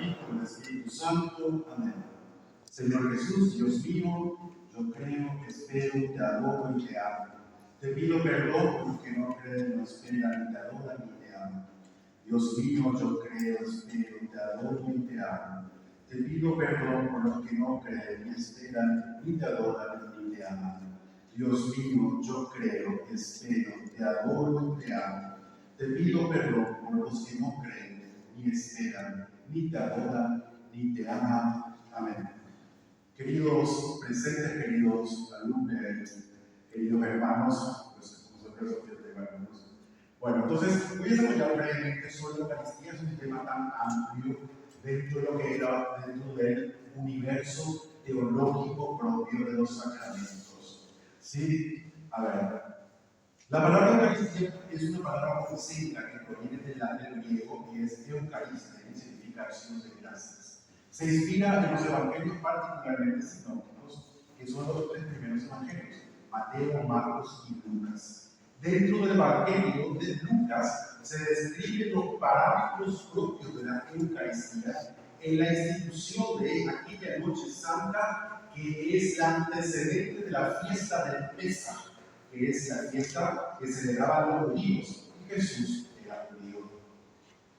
Hijo, del Espíritu Santo. Amén. Señor Jesús, Dios mío, yo creo, espero, te adoro y te amo. Te pido perdón por los que no creen, no esperan, te adoran y te aman. Dios mío, yo creo, espero, te adoro y te amo. Te pido perdón por los que no creen, ni esperan, ni te adoran, ni te aman. Dios mío, yo creo, espero, te adoro y te amo. Te pido perdón por los que no creen, ni esperan, ni te adoran, ni te aman. Amén. Queridos presentes, queridos alumnos, queridos hermanos, pues nosotros somos hermanos. Bueno, entonces voy a desarrollar brevemente sobre la Eucaristía. Es un tema tan amplio dentro de lo que era dentro del universo teológico propio de los sacramentos. ¿Sí? A ver, la palabra Eucaristía es una palabra oficial que proviene del griego y es Eucaristía, que significa acción de gracias. Se inspira en los evangelios particularmente sinópticos, que son los tres primeros evangelios, Mateo, Marcos y Lucas. Dentro del evangelio de Lucas se describen los parámetros propios de la Eucaristía en la institución de aquella noche santa que es la antecedente de la fiesta del Pesaj, que es la fiesta que celebraban los judíos, y Jesús era judío.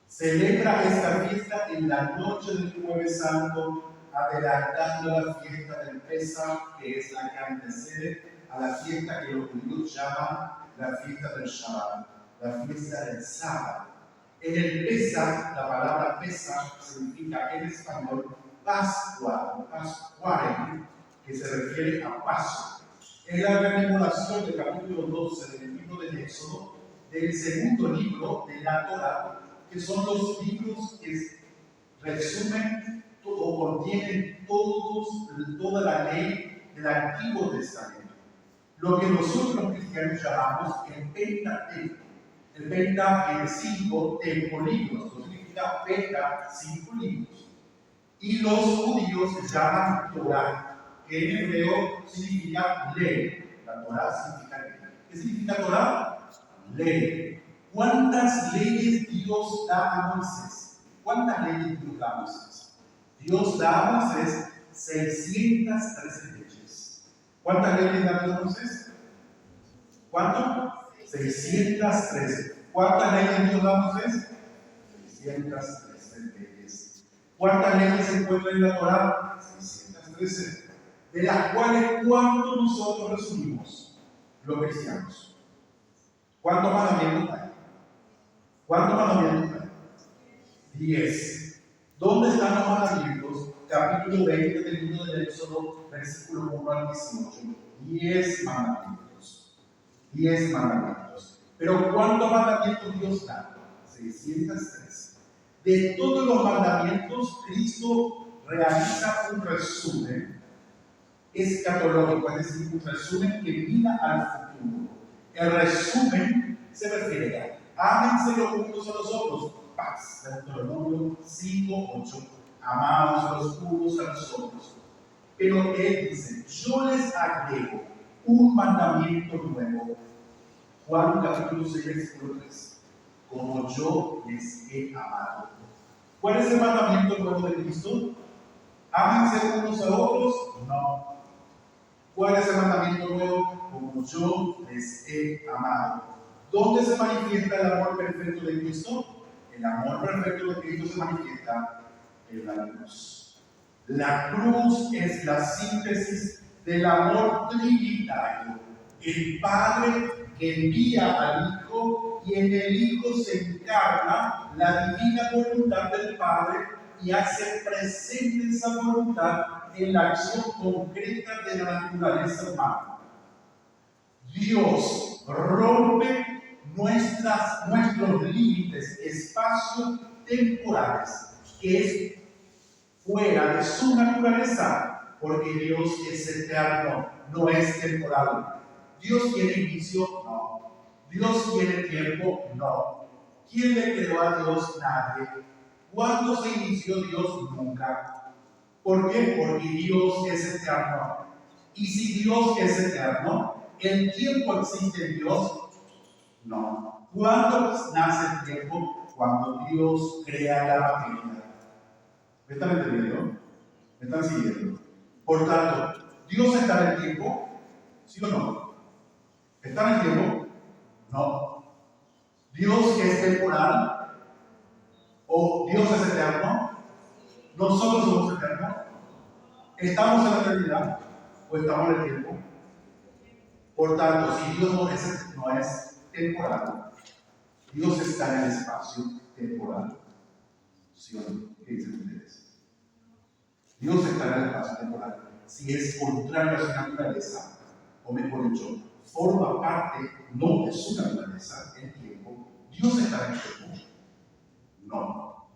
Celebra esta fiesta en la noche del Jueves Santo, adelantando la fiesta del Pesaj, que es la que antecede a la fiesta que los judíos llaman la fiesta del Shabbat, la fiesta del sábado. En el Pesaj, la palabra Pesaj significa en español Pascua o Pascuare, que se refiere a Pascua. Es la rememorización del capítulo 12 del libro del Éxodo, del segundo libro de la Torá, que son los libros que resumen o contienen toda la ley del Antiguo Testamento. Lo que nosotros los cristianos llamamos el Pentateuco. El Penta es 5 libros, eso significa Penta, 5 libros. Y los judíos se llaman Torá, que en hebreo significa ley. La Torá significa ley. ¿Qué significa Torá? Ley. ¿Cuántas leyes Dios da a Moisés? ¿Cuántas leyes Dios da a Moisés? Dios da a Moisés 613 leyes. ¿Cuántas leyes da Dios a Moisés? ¿Cuánto? 613. ¿Cuántas leyes Dios da a Moisés? 613 leyes. ¿Cuántas leyes se encuentran en la Torá? 613. De las cuales, ¿cuánto nosotros resumimos? Los cristianos. ¿Cuántos mandamientos hay? ¿Cuántos mandamientos hay? 10. ¿Dónde están los mandamientos? Capítulo 20 del libro del Éxodo, versículo 1 al 18. 10 mandamientos. 10 mandamientos. Pero ¿cuántos mandamientos Dios da? 603. De todos los mandamientos, Cristo realiza un resumen escatológico, es decir, un resumen que mira al futuro. El resumen se refiere a ámense los unos a los otros, paz, Deuteronomio 5:8, amados los unos a los otros. Pero él dice, yo les agrego un mandamiento nuevo. Juan capítulo 6, versículo 3, como yo les he amado. ¿Cuál es el mandamiento nuevo de Cristo? ¿Ámense unos a otros? No. ¿Cuál es el mandamiento nuevo? Como yo les he amado. ¿Dónde se manifiesta el amor perfecto de Cristo? El amor perfecto de Cristo se manifiesta en la cruz. La cruz es la síntesis del amor trinitario. El Padre que envía al Hijo y en el Hijo se encarna la divina voluntad del Padre y hace presente esa voluntad en la acción concreta de la naturaleza humana. Dios rompe nuestros límites espacio-temporales, que es fuera de su naturaleza, porque Dios es eterno, no es temporal. ¿Dios tiene inicio? No. ¿Dios tiene tiempo? No. ¿Quién le creó a Dios? Nadie. ¿Cuándo se inició Dios? Nunca. ¿Por qué? Porque Dios es eterno. Y si Dios es eterno, ¿el tiempo existe en Dios? No. ¿Cuándo nace el tiempo? Cuando Dios crea la materia. ¿Me están entendiendo? ¿Me están siguiendo? Por tanto, ¿Dios está en el tiempo? ¿Sí o no? ¿Está en el tiempo? No. ¿Dios es temporal? ¿O Dios es eterno? ¿Nosotros somos eternos? ¿Estamos en la eternidad? ¿O estamos en el tiempo? Por tanto, si Dios no es temporal, Dios está en el espacio temporal. ¿Sí o no? ¿Qué dicen ustedes? Dios está en el espacio temporal. Si es contrario a su naturaleza, o mejor dicho, forma parte no de su naturaleza, el tiempo, ¿Dios está en el tiempo? No.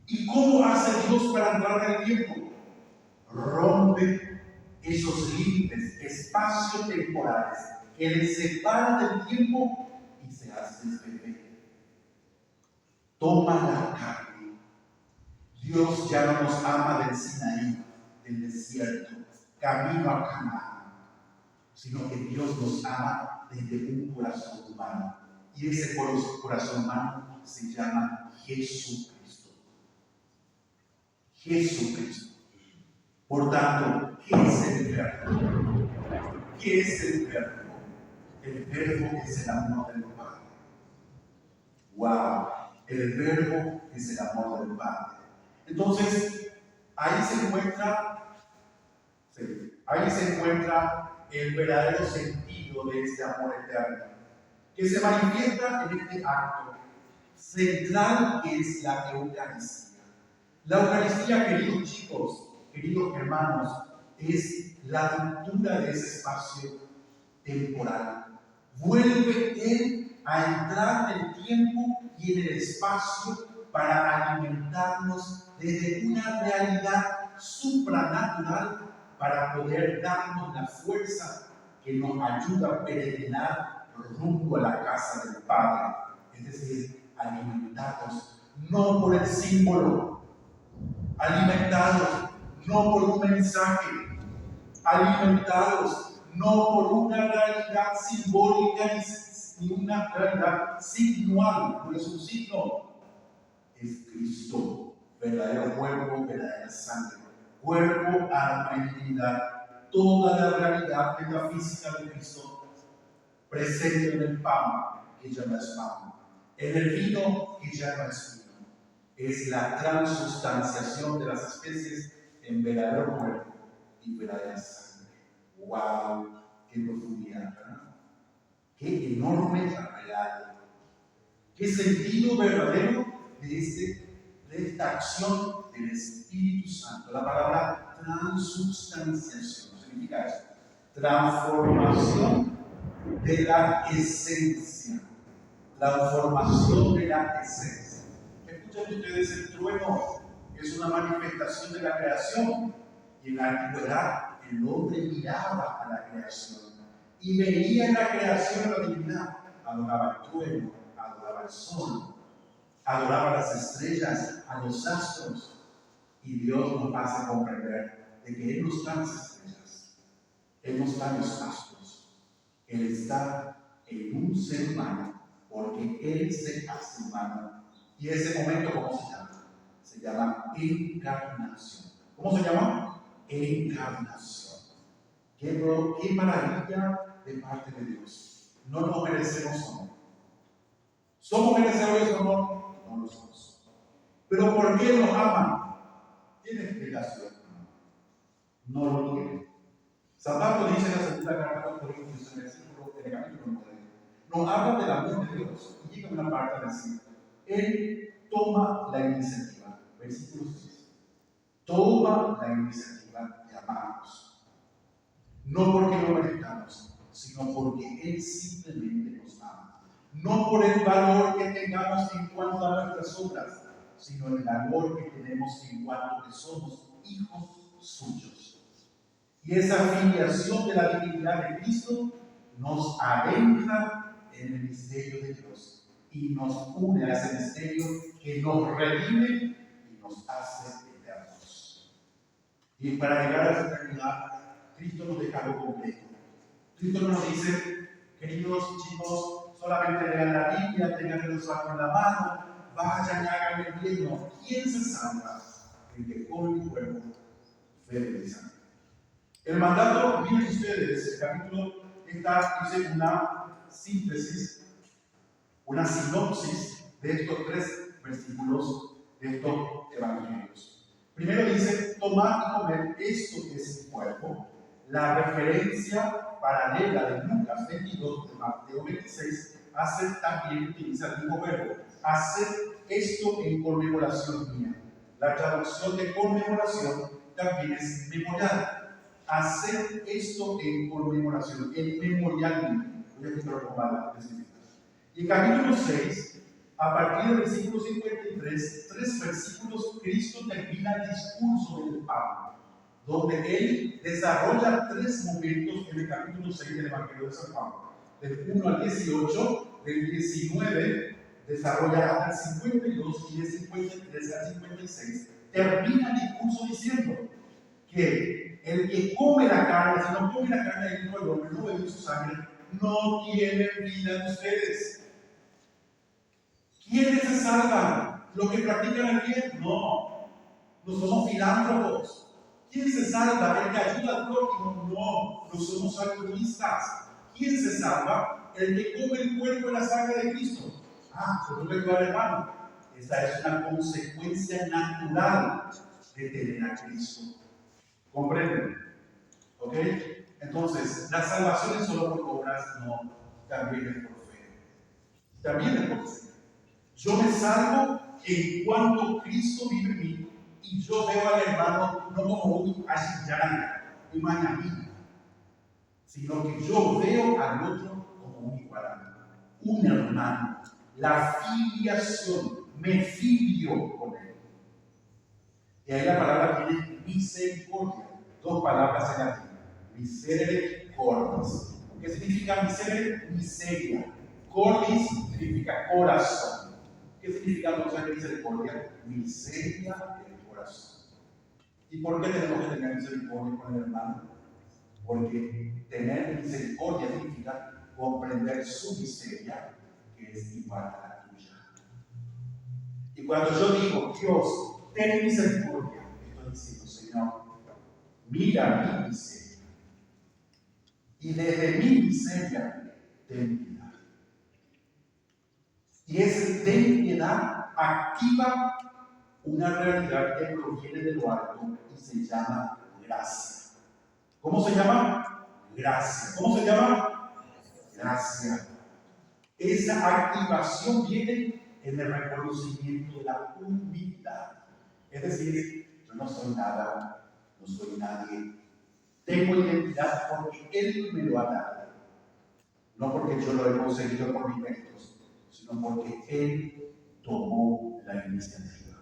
¿Y cómo hace Dios para entrar en el tiempo? Rompe esos límites espacio-temporales que le separan del tiempo y se hace bebé. Toma la carne. Dios ya no nos ama del Sinaí, del desierto, camino a Canaán, sino que Dios nos ama desde un corazón humano. Y ese corazón humano se llama Jesucristo. Jesucristo. Por tanto, ¿qué es el verbo? ¿Qué es el verbo? El verbo es el amor del Padre. ¡Wow! El verbo es el amor del Padre. Entonces, ahí se encuentra el verdadero sentido de este amor eterno, que se manifiesta en este acto central que es la Eucaristía. La Eucaristía, queridos chicos, queridos hermanos, es la ruptura de ese espacio temporal. Vuelve Él a entrar en el tiempo y en el espacio para alimentarnos desde una realidad supranatural para poder darnos la fuerza que nos ayuda a peregrinar rumbo a la casa del Padre. Es decir, alimentados no por el símbolo, alimentados no por un mensaje, alimentados no por una realidad simbólica ni una realidad signual, no es un signo, es Cristo, verdadero cuerpo, verdadera sangre, cuerpo, alma y divinidad, toda la realidad metafísica de Cristo presente en el pan, que ya no es pan, en el vino, que ya no es vino, es la transustanciación de las especies en verdadero cuerpo y verdadera sangre. ¡Wow! ¡Qué profundidad! ¿Verdad? ¡Qué enorme realidad! ¡Qué sentido verdadero de esta acción del Espíritu Santo! La palabra transubstanciación significa eso: transformación de la esencia. Transformación de la esencia. Escuchen ustedes, el trueno es una manifestación de la creación. Y en la antigüedad el hombre miraba a la creación y veía en la creación la divinidad. Adoraba el trueno, adoraba el sol, adoraba las estrellas, a los astros. Y Dios nos hace comprender de que Él no está en las estrellas, Él no está en los astros, Él está en un ser humano, porque Él se hace humano. Y ese momento, ¿cómo se llama? Se llama encarnación. ¿Cómo se llama? Encarnación. Qué maravilla de parte de Dios. No nos merecemos amor. ¿Somos merecedores de amor? No lo somos. ¿Pero por qué nos aman? Tiene explicación. No lo tiene. San Pablo dice en la segunda carta a los Corintios, en el capítulo 9, nos habla del amor de Dios y llega una parte a decir: Él toma la iniciativa. Versículo 6. Toma la iniciativa de amarnos. No porque lo merezcamos, sino porque Él simplemente nos ama. No por el valor que tengamos en cuanto a nuestras obras, sino el valor que tenemos en cuanto que somos hijos suyos. Y esa filiación de la divinidad de Cristo nos adentra en el misterio de Dios y nos une a ese misterio que nos redime y nos hace eternos. Y para llegar a esa eternidad, Cristo nos deja algo completo. Cristo no nos dice: queridos chicos, solamente lean la Biblia, tengan el rosario en la mano, vayan y hagan el bien. ¿Quién se salva? el que come mi cuerpo, bebe mi sangre. El mandato, miren ustedes, el capítulo dice una síntesis, una sinopsis de estos 3 versículos de estos evangelios. Primero dice, tomad y comed, esto es mi cuerpo. La referencia paralela de Lucas 22 de Mateo 26 también utiliza el mismo verbo. Hacer esto en conmemoración mía. La traducción de conmemoración también es memorial. Hacer esto en conmemoración, en memorial mío. Voy a explicarlo con palabras. Y en capítulo 6, a partir del versículo 53, 3 versículos, Cristo termina el discurso del Pablo, donde él desarrolla 3 momentos en el capítulo 6 del Evangelio de San Pablo. Del 1 al 18, del 19, desarrolla hasta el 52 y del 53 al 56, termina el discurso diciendo que el que come la carne, si no come la carne del Hijo del Hombre, no bebe su sangre, no tiene vida en ustedes. ¿Quiénes se salvan? ¿Los que practican el bien? No. No somos filántropos. ¿Quién se salva? ¿El que ayuda al prójimo? No. No somos altruistas. ¿Quién se salva? El que come el cuerpo y la sangre de Cristo. Yo le digo al hermano, esa es una consecuencia natural de tener a Cristo. ¿Comprenden? ¿Ok? Entonces, la salvación es solo por obras, no, también es por fe. También es por fe. Yo me salvo en cuanto Cristo vive en mí y yo veo al hermano no como un ashiyana, un manamí, sino que yo veo al otro como un igual a mí, un hermano. La filiación, me filio con él. Y ahí la palabra tiene misericordia, 2 palabras en latín, misericordias. ¿Qué significa miseria? Cordis significa corazón. ¿Qué significa entonces misericordia? Miseria del corazón. ¿Y por qué tenemos que tener misericordia con el hermano? Porque tener misericordia significa comprender su miseria, que es igual a la tuya. Y cuando yo digo, Dios, ten misericordia, estoy diciendo, Señor, mira mi miseria. Y desde mi miseria, ten piedad. Y ese ten piedad activa una realidad que proviene de lo alto y se llama gracia. ¿Cómo se llama? Gracia. ¿Cómo se llama? Gracia. Esa activación viene en el reconocimiento de la humildad. Es decir, yo no soy nada, no soy nadie. Tengo identidad porque Él me lo ha dado. No porque yo lo he conseguido por mis méritos, sino porque Él tomó la iniciativa.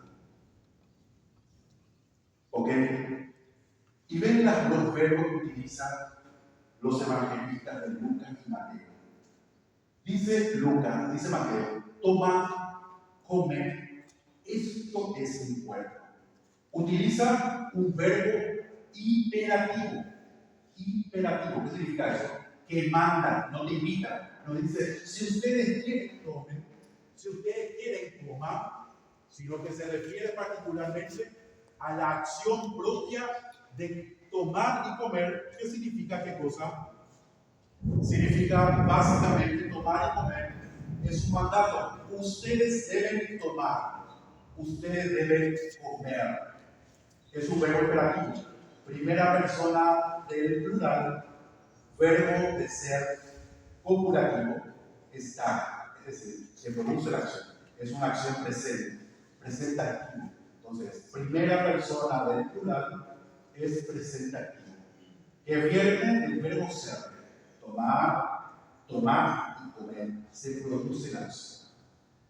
¿Ok? Y ven los verbos que utilizan los evangelistas de Lucas y Mateo. Dice Lucas, dice Mateo, tomad, comed, esto es mi cuerpo. Utiliza un verbo imperativo. Imperativo, ¿qué significa eso? Que manda, no te invita. No dice, si ustedes quieren, tomen. Si ustedes quieren, coman. Sino que se refiere particularmente a la acción propia de tomar y comer. ¿Qué significa qué cosa? Significa básicamente tomar y comer. Es un mandato. Ustedes deben tomar. Ustedes deben comer. Es un verbo imperativo. Primera persona del plural, verbo de ser copulativo, está. Es decir, se produce la acción. Es una acción presente. Presente activo. Entonces, primera persona del plural es presente activo. Que viene del verbo ser. Tomar y comer. Se produce la acción.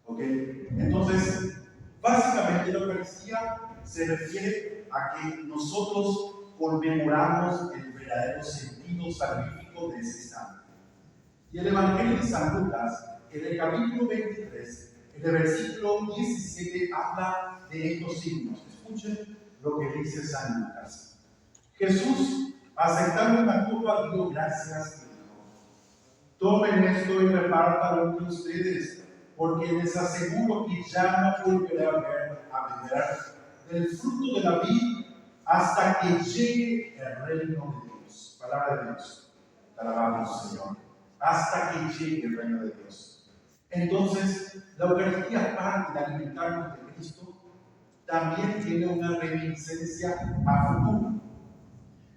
¿Ok? Entonces, básicamente la Eucaristía se refiere a que nosotros conmemoramos el verdadero sentido salvífico de ese santo. Y el Evangelio de San Lucas, en el capítulo 23, en el versículo 17, habla de estos signos. Escuchen lo que dice San Lucas. Jesús, aceptando una copa, dio gracias y dijo: tomen esto y repártanlo entre ustedes, porque les aseguro que ya no volveré a beber del fruto de la vid hasta que llegue el reino de Dios. Palabra de Dios. Te alabamos, Señor. Hasta que llegue el reino de Dios. Entonces, la Eucaristía, aparte de alimentarnos de Cristo, también tiene una reminiscencia a futuro.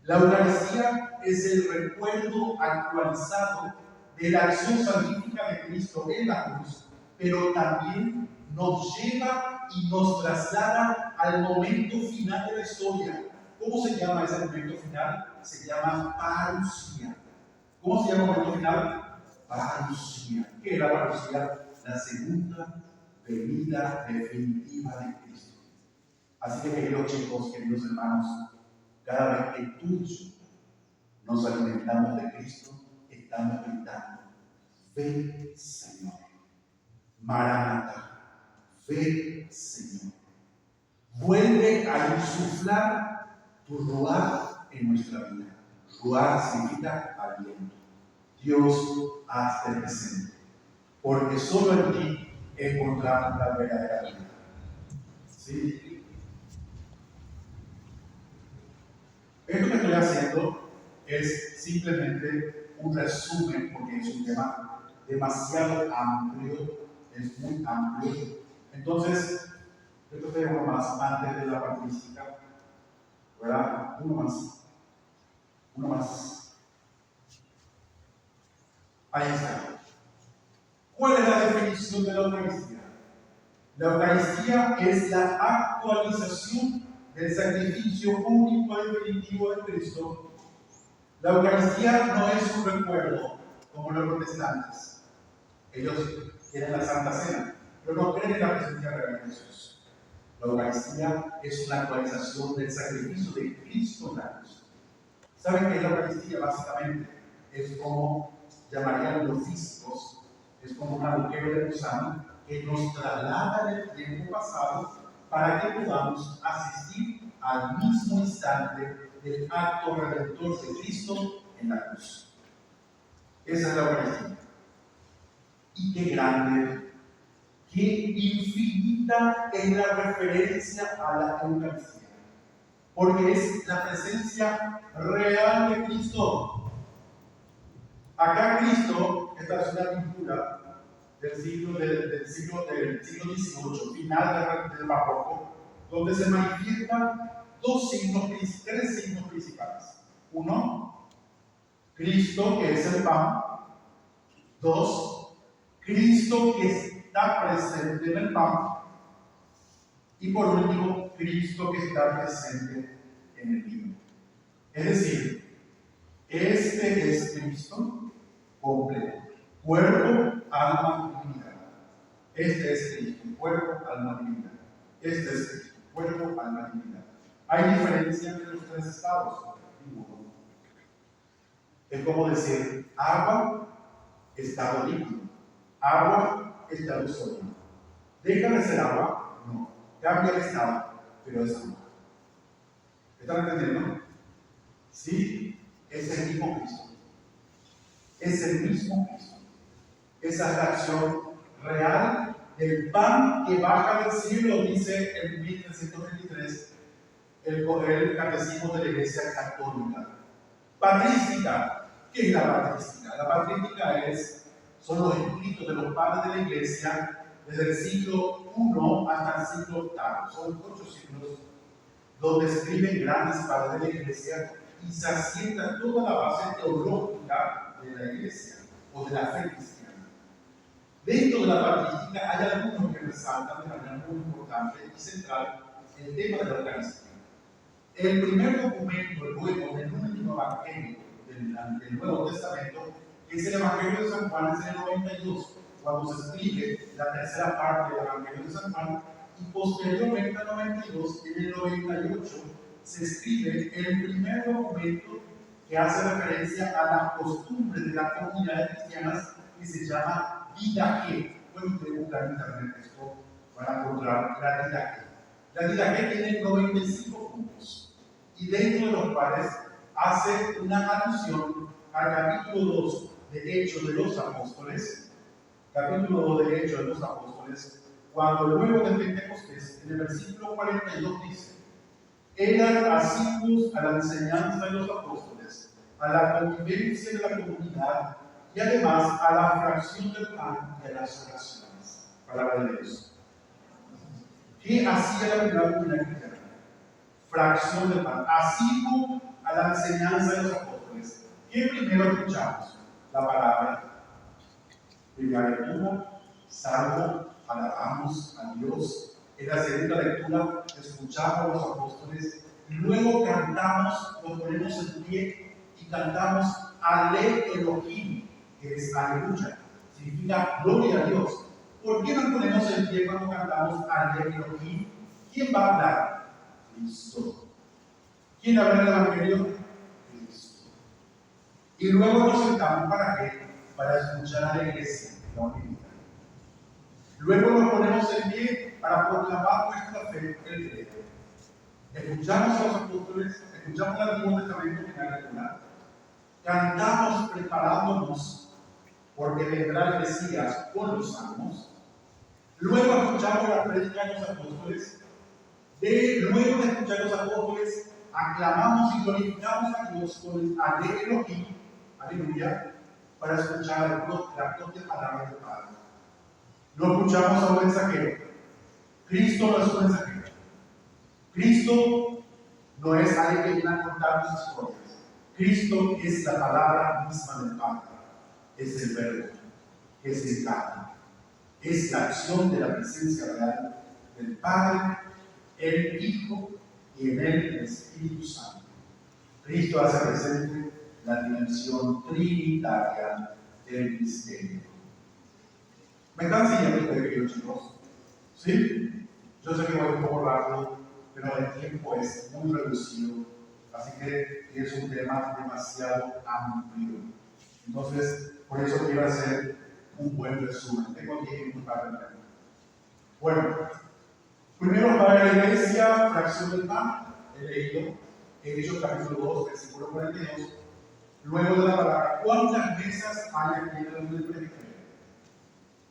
La Eucaristía es el recuerdo actualizado de la acción salvífica de Cristo en la cruz, pero también nos lleva y nos traslada al momento final de la historia. ¿Cómo se llama ese momento final? Se llama parusía. ¿Cómo se llama el momento final? Parusía. ¿Qué es la parusía? La segunda venida definitiva de Cristo. Así que, queridos chicos, queridos hermanos, cada vez que tú y yo nos alimentamos de Cristo, estamos gritando: ven, Señor. Maranatha, ven, Señor. Vuelve a insuflar tu ruá en nuestra vida. Ruá significa aliento. Dios, hazte presente, porque solo en ti encontramos la verdadera vida. ¿Sí? Esto que estoy haciendo es simplemente un resumen, porque es un tema demasiado amplio, es muy amplio. Entonces, esto es uno más antes de la patrística, ¿verdad? Uno más. Ahí está. ¿Cuál es la definición de la Eucaristía? La Eucaristía es la actualización del sacrificio único y definitivo de Cristo. La Eucaristía no es un recuerdo como los protestantes. Ellos tienen la Santa Cena, pero no creen en la presencia real de Jesús. La Eucaristía es una actualización del sacrificio de Cristo en la cruz. ¿Saben qué es la Eucaristía? Básicamente es como llamarían los físicos, es como un agujero de gusano que nos traslada en el tiempo pasado para que podamos asistir al mismo instante del acto redentor de Cristo en la cruz. Esa es la Eucaristía. Y qué grande, qué infinita es la referencia a la Eucaristía, porque es la presencia real de Cristo. Acá Cristo, esta es una pintura del siglo XVIII, final del barroco, donde se manifiestan tres signos principales. Uno, Cristo que es el pan. Dos, Cristo que está presente en el pan. Y por último, Cristo que está presente en el vino. Es decir, este es Cristo completo, cuerpo, alma y divinidad. Este es Cristo, cuerpo, alma y divinidad. Este es Cristo, cuerpo, alma y divinidad. ¿Hay diferencia entre los tres estados? Ninguno. Es como decir, agua, estado líquido. Agua, estado sólido. ¿Deja de ser agua? No. Cambia el estado, pero es agua. ¿Están entendiendo? Sí, es el mismo Cristo. Es el mismo Cristo. Esa es la acción real del pan que baja del cielo, dice en 1323 el catecismo de la Iglesia Católica. Patrística. ¿Qué es la patrística? La patrística son los escritos de los padres de la Iglesia desde el siglo I hasta el siglo VIII. Son 8 siglos donde escriben grandes padres de la Iglesia y se asienta toda la base teológica de la Iglesia o de la fe cristiana. Dentro de la patrística hay algunos que resaltan de manera muy importante y central el tema de la Eucaristía. El primer documento, luego del último evangelio del Nuevo Testamento, que es el Evangelio de San Juan, es el 92, cuando se escribe la tercera parte del Evangelio de San Juan, y posteriormente al 92, en el 98, se escribe el primer documento que hace referencia a las costumbres de las comunidades cristianas, que se llama Didaqué. Pueden ustedes buscar en internet esto para encontrar la Didaqué. La Didaqué tiene 95 puntos, y dentro de los cuales hace una alusión al capítulo 2 de Hechos de los Apóstoles, cuando luego de Pentecostés, en el versículo 42 dice: eran asiduos a la enseñanza de los apóstoles, a la convivencia de la comunidad y además a la fracción del pan y a las oraciones. Palabra de Dios. ¿Qué hacía la primera comunidad cristiana? Fracción del pan, asiduo a la enseñanza de los apóstoles. ¿Qué primero escuchamos? La palabra. Primera lectura, salmo, alabamos a Dios. En la segunda lectura, escuchamos a los apóstoles. Y luego cantamos, nos ponemos en pie y cantamos Ale Elohim, que es aleluya. Significa gloria a Dios. ¿Por qué nos ponemos en pie cuando cantamos Ale Elohim? ¿Quién va a hablar? Cristo. ¿Quién habla en el Evangelio? Cristo. Y luego nos sentamos ¿para qué? Para escuchar a la iglesia, la unidad. Luego nos ponemos en pie para proclamar nuestra fe en el credo. Escuchamos a los apóstoles, escuchamos el Antiguo Testamento en la lectura, cantamos preparándonos porque vendrá el Mesías con los salmos. Luego escuchamos la prédica de los apóstoles. Luego de escuchar a los apóstoles, aclamamos y glorificamos a Dios con el Elohim, aleluya, para escuchar la propia palabra del Padre. No escuchamos a un mensajero. Cristo no es un mensajero. Cristo no es alguien que viene a contarnos historias. Cristo es la palabra misma del Padre. Es el verbo, es el carne. Es la acción de la presencia real del Padre, el Hijo y en él el Espíritu Santo. Cristo hace presente la dimensión trinitaria del misterio. ¿Me están siguiendo ustedes, queridos chicos? ¿Sí? Yo sé que voy un poco rápido, pero el tiempo es muy reducido, así que es un tema demasiado amplio. Entonces, por eso quiero hacer un buen resumen. Tengo 10 minutos para terminar. Bueno, primero para la iglesia, fracción del pan, he leído, Hechos capítulo 2, versículo 42. Luego de la palabra, ¿cuántas mesas hay aquí en el presbiterio?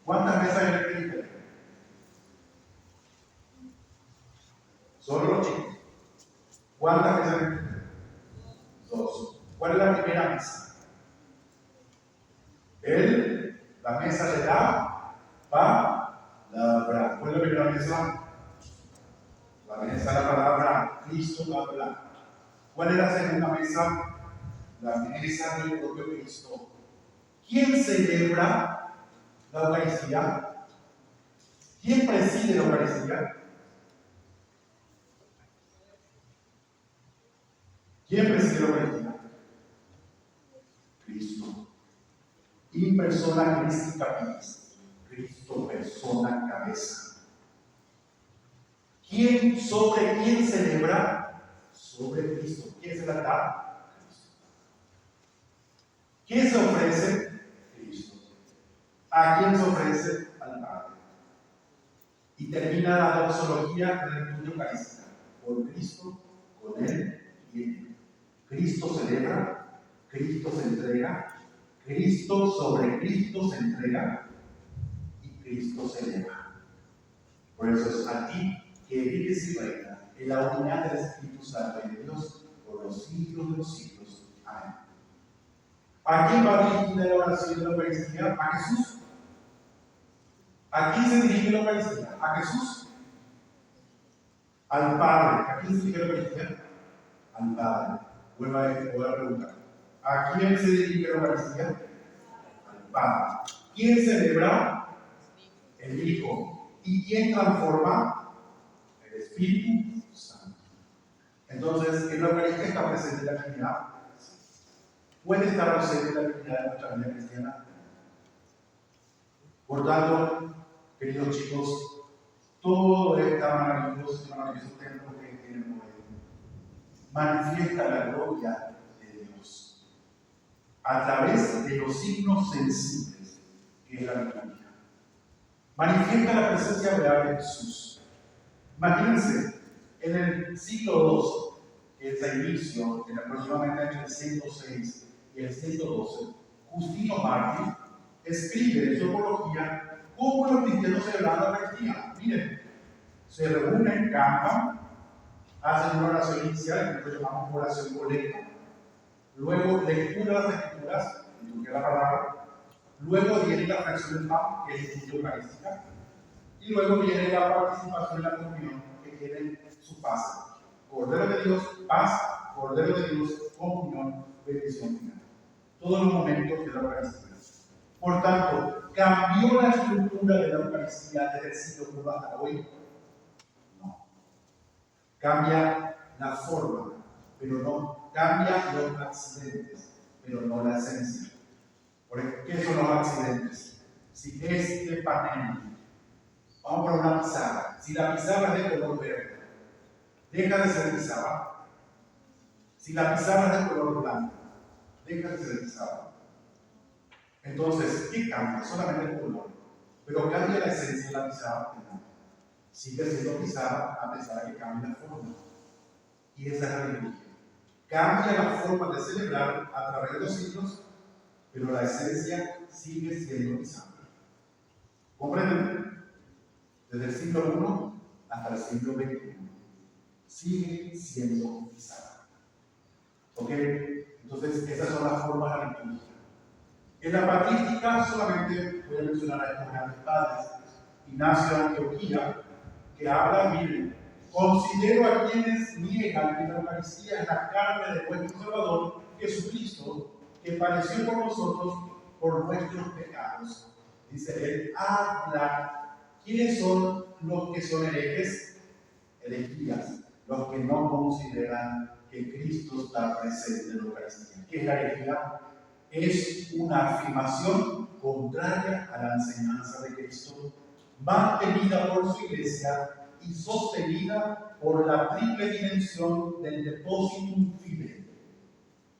¿Cuántas mesas hay en el presbiterio? Solo los chicos. ¿Cuántas mesas hay en el presbiterio? 2. ¿Cuál es la primera mesa? La mesa de la palabra. ¿Cuál es la primera mesa? La mesa de la palabra, Cristo habla. ¿Cuál es la segunda mesa? La mesa del propio Cristo. ¿Quién celebra la Eucaristía? ¿Quién preside la Eucaristía? ¿Quién preside la Eucaristía? Cristo. In persona Christi capitis. Cristo, persona, cabeza. ¿Sobre quién celebra? Sobre Cristo. ¿Quién se la da? Cristo. ¿Quién se ofrece? Cristo. ¿A quién se ofrece? Al Padre. Y termina la doxología de la liturgia eucarística. Por Cristo, con Él y en Él. Cristo celebra, Cristo se entrega, Cristo sobre Cristo se entrega y Cristo se eleva. Por eso es a ti que vives y reina en la unidad del Espíritu Santo y de Dios por los siglos de los siglos. Amén. ¿A quién va dirigida la oración de la Eucaristía? A Jesús. ¿A quién se dirige la Eucaristía? A Jesús. Al Padre. ¿A quién se dirige la Eucaristía? Al Padre. Vuelvo a preguntar. ¿A quién se dirige la Eucaristía? Al Padre. ¿Quién celebra? El Hijo. ¿Y quién transforma? El Espíritu Santo. Entonces, ¿en la Eucaristía está presente la Trinidad? ¿Puede estar ausente la Trinidad de nuestra vida cristiana? Por tanto, queridos chicos, todo este maravilloso templo que tenemos hoy manifiesta la gloria de Dios a través de los signos sensibles que es la liturgia. Manifiesta la presencia real de Jesús. Imagínense, en el siglo II, que es el inicio, en aproximadamente entre el 106 y el 112, Justino Mártir escribe en su apología cómo los cristianos celebraban la Eucaristía. Miren, se reúnen, cantan, hacen una oración inicial, que lo llamamos oración colecta, luego lectura de las escrituras, que la palabra, luego viene la fracción del pan, que es el culto eucarística, y luego viene la participación en la comunión, que tiene su fase. Cordero de Dios, paz, Cordero de Dios, comunión, bendición final. Todos los momentos de la Eucaristía. Por tanto, ¿cambió la estructura de la Eucaristía desde el siglo I hasta hoy? No. Cambia la forma, pero no. Cambia los accidentes, pero no la esencia. ¿Qué son los accidentes? Si este panel, vamos a poner una pizarra, si la pizarra es de color verde, deja de ser pizarra. Si la pizarra es de color blanco, deja de ser pizarra. Entonces, ¿qué cambia? Solamente el color. Pero cambia la esencia de la pizarra. Sigue siendo pizarra a pesar de que cambie la forma. Y esa es la liturgia. Cambia la forma de celebrar a través de los siglos, pero la esencia sigue siendo pizarra. ¿Comprenden? Desde el siglo I hasta el siglo XXI. Sigue siendo pizarra. ¿Ok? Entonces, esas son las formas de la liturgia. En la patrística solamente voy a mencionar a estos grandes padres. Ignacio de Antioquía, que habla, miren, considero a quienes niegan que la Eucaristía es la carne de nuestro Salvador, Jesucristo, que padeció por nosotros por nuestros pecados. Dice él, habla. ¿Quiénes son los que son herejes? Herejías, los que no consideran que Cristo está presente en la Eucaristía. ¿Qué es la herejía? Es una afirmación contraria a la enseñanza de Cristo, mantenida por su iglesia y sostenida por la triple dimensión del depositum fide,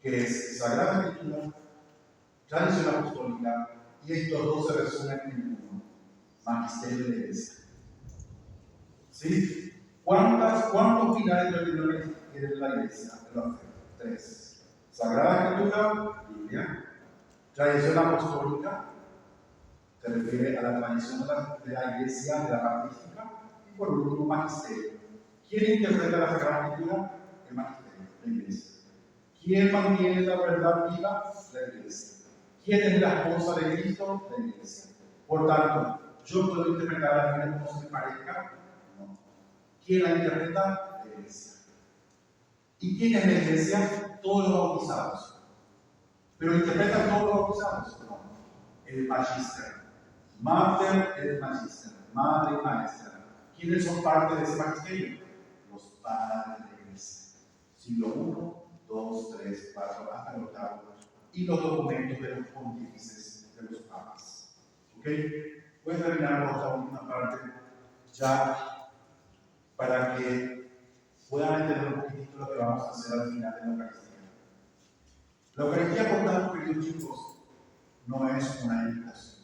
que es Sagrada Escritura, tradición apostólica, y estos dos se resumen en uno: magisterio de la iglesia. ¿Sí? ¿Cuántos pilares de la iglesia? Tres. Sagrada Escritura, Biblia. Tradición apostólica, se refiere a la tradición de la iglesia, de la patrística. Y por último, magisterio. ¿Quién interpreta la Sagrada Escritura? El magisterio, la iglesia. ¿Quién mantiene la verdad viva? La iglesia. ¿Quién es la esposa de Cristo? La iglesia. Por tanto, ¿yo puedo interpretar a la Biblia como se me parezca? No. ¿Quién la interpreta? La iglesia. ¿Y quién es la iglesia? Todos los bautizados. ¿Pero interpretan todos los bautizados? No. El magister. Mater et magister. Madre y maestra. ¿Quiénes son parte de ese magisterio? Los padres de la iglesia. Siglo I, II, III, IV, hasta el octavo. Y los documentos de los pontífices, de los papas. ¿Ok? Voy a terminar con esta última parte ya para que puedan entender un poquitito lo que vamos a hacer al final de la Eucaristía. La Eucaristía, por tanto, queridos chicos, no es una invitación.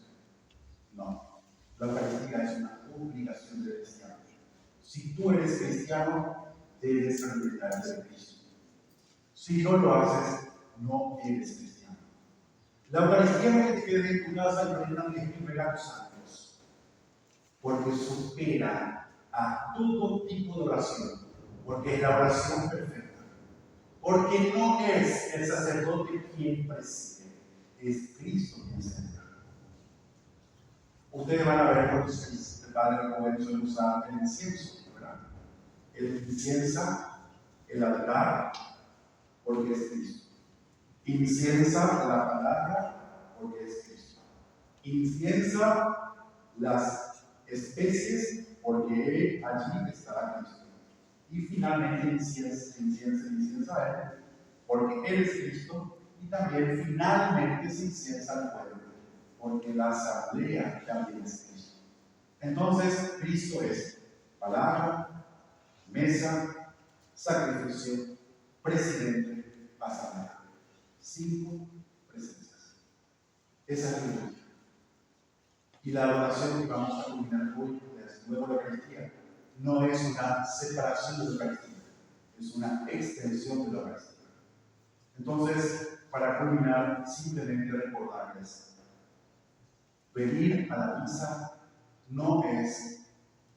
No. La Eucaristía es una obligación del cristiano. Si tú eres cristiano, debes alimentarte de Cristo. Si no lo haces, no eres cristiano. La Eucaristía no es que te quede en tu casa y no tienes que pegar tus santos, porque supera a todo tipo de oración, porque es la oración perfecta, porque no es el sacerdote quien preside, es Cristo quien se encarga. Ustedes van a ver lo que el Padre Joven suele usar el incienso, ¿verdad? El inciensa, el altar, porque es Cristo. Inciensa la palabra, porque es Cristo. Inciensa las especies, porque allí estará Cristo. Y finalmente inciensa a Él, porque Él es Cristo. Y también finalmente se inciensa al pueblo, porque la asamblea también es Cristo. Entonces, Cristo es palabra, mesa, sacrificio, presidente, asamblea. 5 presencias. Esa es la liturgia. Y la adoración que vamos a culminar hoy, luego de la Eucaristía, no es una separación de la Eucaristía, es una extensión de la Eucaristía. Entonces, para culminar, simplemente recordarles: venir a la misa no es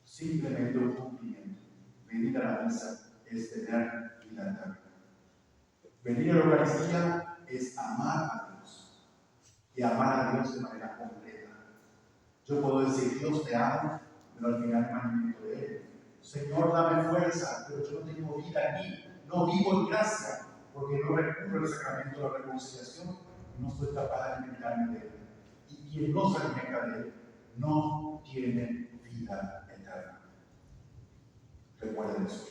simplemente un cumplimiento. Venir a la misa es tener vida eterna. Venir a la Eucaristía es amar a Dios y amar a Dios de manera completa. Yo puedo decir, Dios te amo, pero al final me alimento de Él. Señor, dame fuerza, pero yo no tengo vida aquí, no vivo en gracia, porque no recurro al sacramento de la reconciliación y no soy capaz de alimentarme de Él. Y quien no se alimenta de Él no tiene vida eterna. Recuerden eso.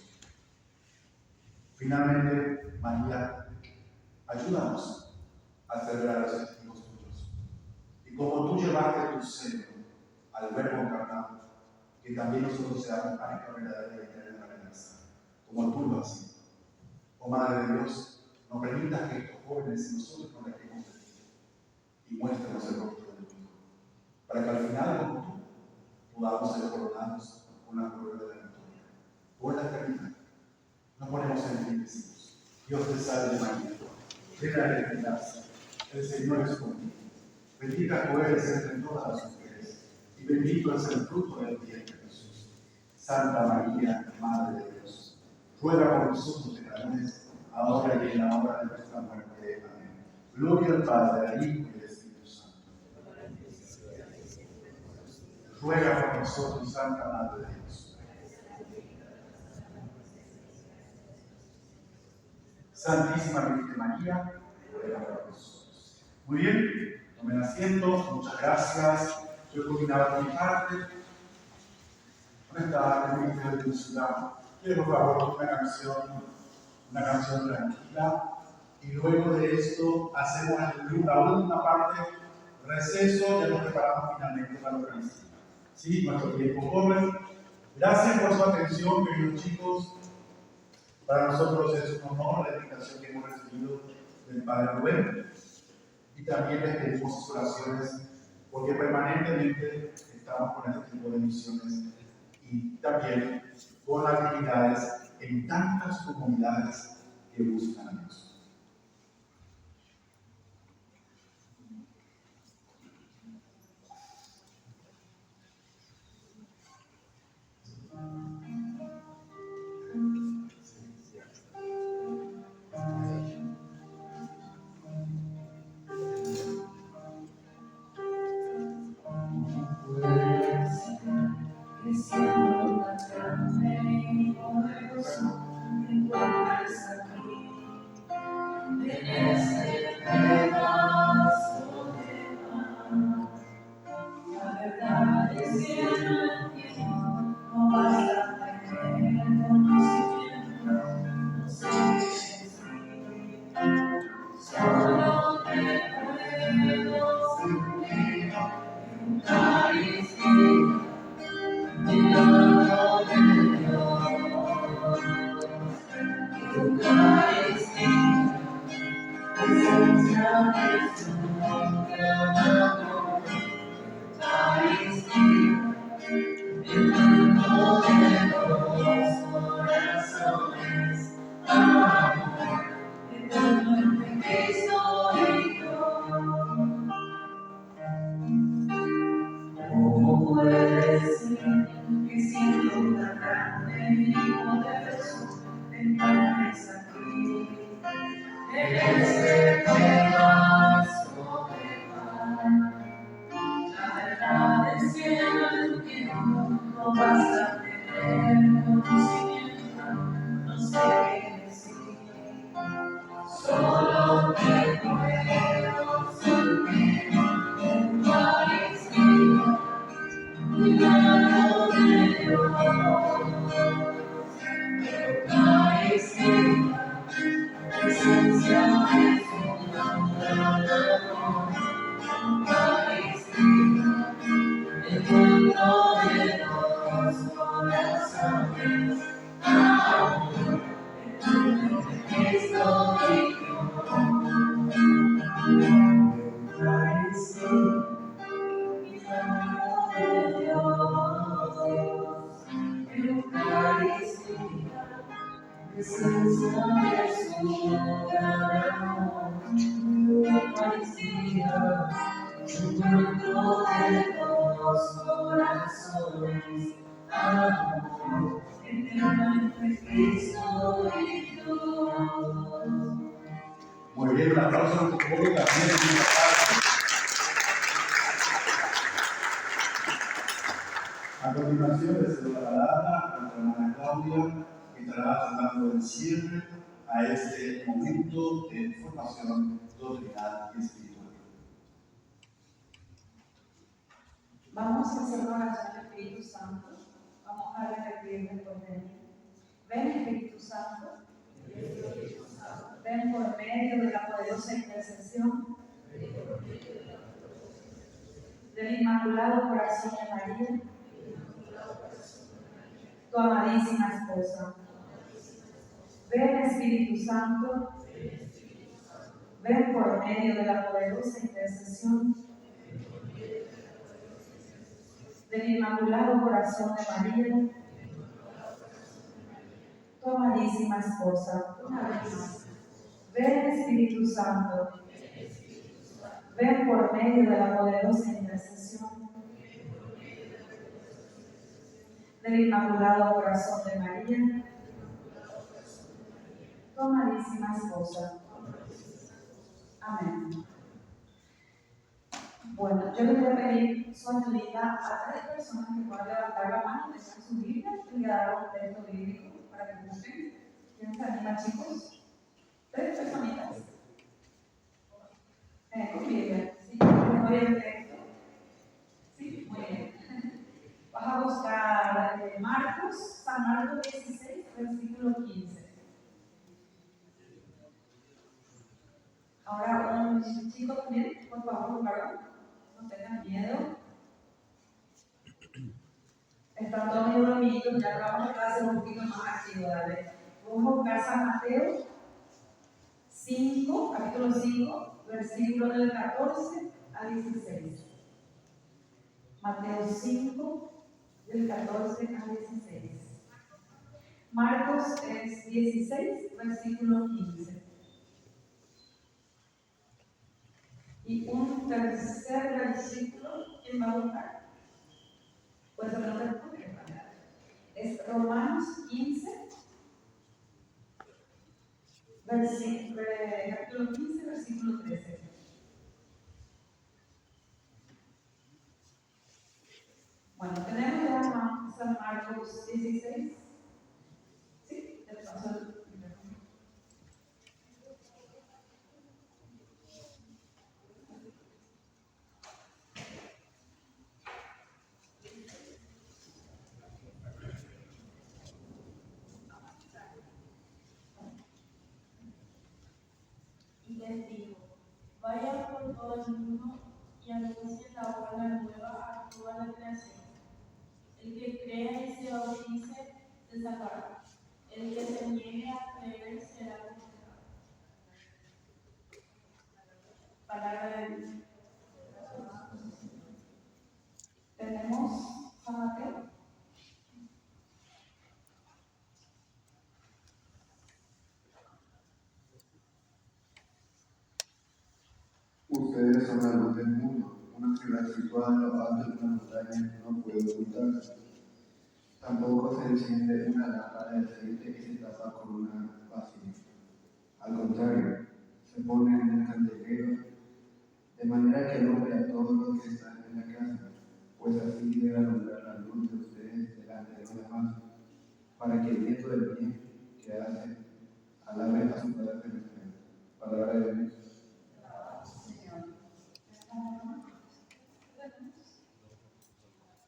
Finalmente, María, ayúdanos a celebrar los objetivos tuyos. Y como tú llevaste tu seno al Verbo encarnado, que también nosotros seamos pánica verdadera y eterna venganza, como tú lo has sido. Oh Madre de Dios, no permitas que estos jóvenes y nosotros nos alejemos de ti y muéstranos el rostro de tu Hijo, para que al final, como tú, podamos ser coronados con la corona de la victoria. Por la eternidad. No ponemos en ti, decimos. Dios te salve María, llena de gracia. El Señor es contigo. Bendita tú eres entre todas las mujeres, y bendito es el fruto del vientre Jesús. Santa María, Madre de Dios, ruega por nosotros pecadores, ahora y en la hora de nuestra muerte. Amén. Gloria al Padre, al Hijo y al Espíritu Santo. Ruega por nosotros, Santa Madre de Dios. Santísima Virgen María, ruega por nosotros. Muy bien, tomen asiento, muchas gracias. Yo he culminado mi parte. ¿Dónde está el Ministerio de Ciudad? Quiero por favor una canción tranquila. Y luego de esto hacemos la última parte, receso, ya nos preparamos finalmente para la Eucaristía. Sí, nuestro tiempo corre. Gracias por su atención, queridos chicos. Para nosotros es un honor la invitación que hemos recibido del Padre Rubén. Y también les pedimos sus oraciones, porque permanentemente estamos con este tipo de misiones y también con actividades en tantas comunidades que buscan a Dios. eterno entre Cristo y Dios. Muy bien, un aplauso por favor también en esta parte. A continuación, les doy la palabra a nuestra hermana Claudia, que estará dando el cierre a este momento de formación doctrinal y espiritual. Vamos a hacer una oración al Espíritu Santo. Vamos a repetir después de mí. Ven, Espíritu Santo. Ven por medio de la poderosa intercesión del Inmaculado Corazón de María, tu amadísima esposa. Ven, Espíritu Santo. Ven por medio de la poderosa intercesión del Inmaculado Corazón de María, tu amadísima esposa. Ven, Espíritu Santo. Ven por medio de la poderosa intercesión del Inmaculado Corazón de María, tu amadísima esposa. Amén. Bueno, yo les voy a pedir su ayuda a 3 personas que puedan levantar la mano, dejar su Biblia, y voy a dar un texto bíblico para que busquen. ¿Quién se anima, chicos? 3 personitas. Con Biblia. Sí, les doy el texto. Sí, muy bien. Vas a buscar Marcos, San Marcos 16, versículo 15. Ahora, un chico también, por favor, varón, no tengan miedo. Están todos mis dormidos, ya vamos a hacer un poquito más activo, dale. Vamos a buscar San Mateo 5, capítulo 5, versículo del 14 al 16. Mateo 5, del 14 al 16. Marcos es 16, versículo 15. Y un tercer versículo, ¿quién va a buscar? Pues no te preocupes, es Romanos 15, capítulo 15, versículo 13. Bueno, tenemos ya San Marcos 16. Sí, te paso el micrófono. Y les dijo: vayan por todo el mundo y anuncien la buena nueva a toda la creación. El que crea y se bautice se salvará. El que se niegue a creer será condenado. Palabra de Dios. Tenemos San Mateo. Ustedes son la luz del mundo. Una ciudad situada en lo alto de una montaña no puede ocultarse. Tampoco se enciende una lámpara de aceite que se tapa con una vasija. Al contrario, se pone en un candelero, de manera que alumbre a todos los que están en la casa, pues así debe alumbrar la luz de ustedes delante de los demás, para que viendo el bien que hacen, alaben a su Padre celestial. Palabra de Dios.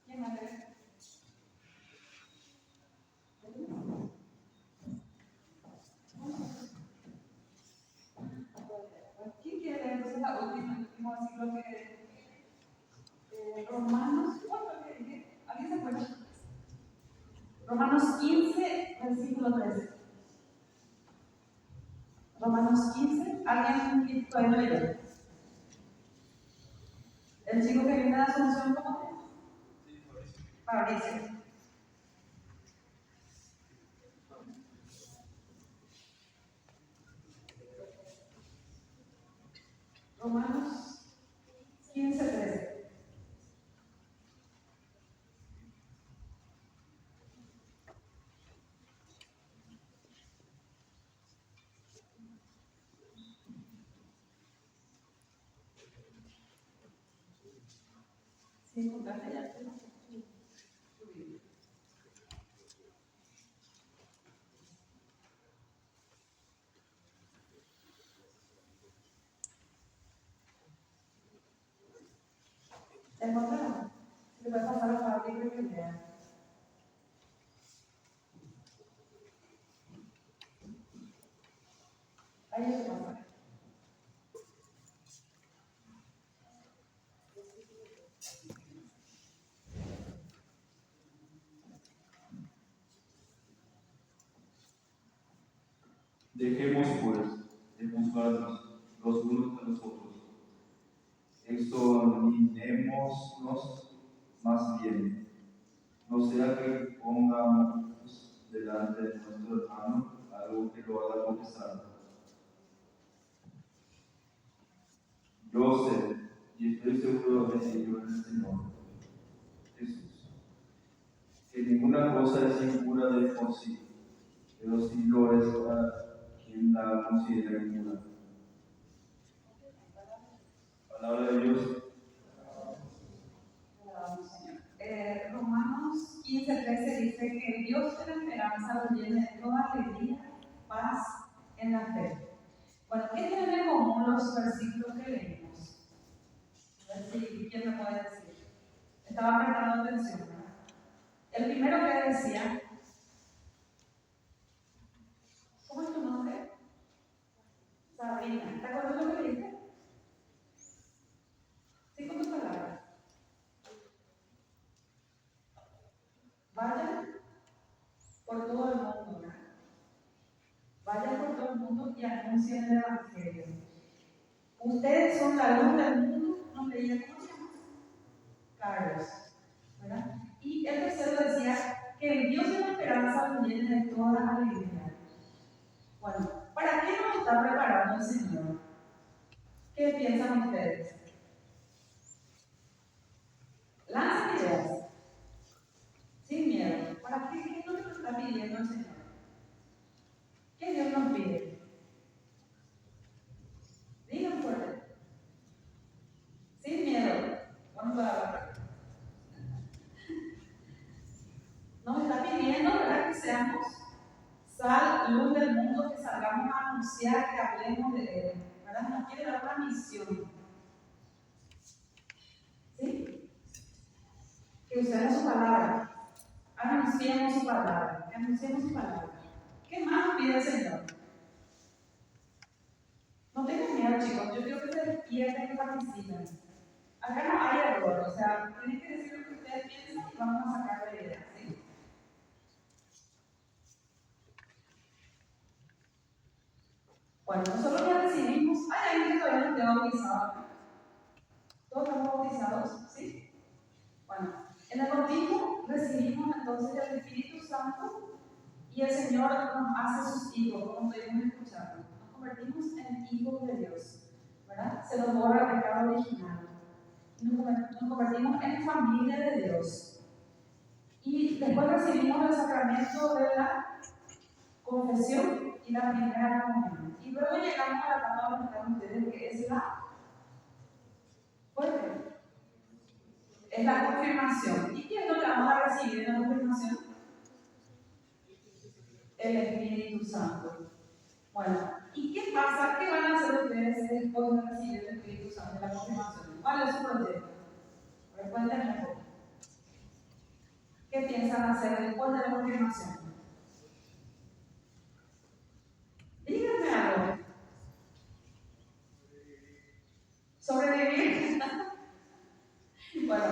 ¿Quién más lee? ¿Quién quiere leer entonces la última, el último versículo que Romanos? ¿Cuánto que dije? ¿Alguien se acuerda? Romanos 15, versículo 13. Romanos 15, ¿alguien que todavía no leyó? El chico que viene de Asunción, ¿cómo se llama? Fabricio. Romanos 15, 13. Si encontraste ya tu Biblia. ¿Te encontraron? Si te puedes pasar a la Biblia que lean. Ahí es el pasaje. Dejemos pues de juzgarnos los unos a los otros. Examinémonos más bien, no sea que pongamos delante de nuestro hermano algo que lo haga tropezar. Yo sé, y estoy seguro de ello en el Señor Jesús, que ninguna cosa es impura de por sí, pero sí lo es para quien la considera impura. Palabra de Dios. Romanos 15:13 dice que el Dios de la esperanza lo llene de toda alegría, paz en la fe. Bueno, ¿qué tienen en común los versículos que leímos? A ver si quién me puede decir. Estaba prestando atención, ¿verdad? El primero que decía, ¿cómo es tu nombre? Sabrina. ¿Te acuerdas lo que leíste? Sí, con tus palabras. Vayan por todo el mundo, ¿verdad? Vayan por todo el mundo y anuncien el Evangelio. Ustedes son la luz del mundo, nos leía cómo se llama, Carlos, ¿verdad? Y el tercero decía que el Dios de la esperanza lo llene de toda alegría. Bueno, ¿para qué nos está preparando el Señor? ¿Qué piensan ustedes? Lancen ideas, sin miedo. ¿Para qué? ¿Qué es lo que nos está pidiendo el Señor? ¿Qué Dios nos pide? Digan fuerte. Sin miedo. Vamos a hablar. Nos está pidiendo, ¿verdad? Que seamos sal, luz del mundo, que salgamos a anunciar, que hablemos de Él, ¿verdad? Nos quiere dar una misión. ¿Sí? Que usemos su palabra. Anunciemos su palabra. Anunciemos su palabra. ¿Qué más nos pide el Señor? No tengan miedo, chicos. Yo quiero que se despierten y participen. Acá no hay error. O sea, tienen que decir lo que ustedes piensan y vamos a sacar la idea. ¿Sí? Bueno, nosotros ya recibimos. Hay alguien que todavía no está bautizado. ¿Todos estamos bautizados? ¿Sí? Bueno, en el bautismo recibimos entonces el Espíritu Santo y el Señor nos hace sus hijos, como pudimos escuchar. Nos convertimos en hijos de Dios, ¿verdad? Se nos borra el pecado original. Y nos convertimos en familia de Dios. Y después recibimos el sacramento de la confesión y la primera comunión. Y luego llegamos a la etapa donde están ustedes, que es la fuerte. Es la confirmación. ¿Y qué es lo que vamos a recibir en la confirmación? El Espíritu Santo. Bueno, ¿y qué pasa? ¿Qué van a hacer ustedes después de recibir el Espíritu Santo en la confirmación? ¿Cuál es su proyecto? Cuéntenme un poco. ¿Qué piensan hacer después de la confirmación? Díganme algo. ¿Sobrevivir? Bueno,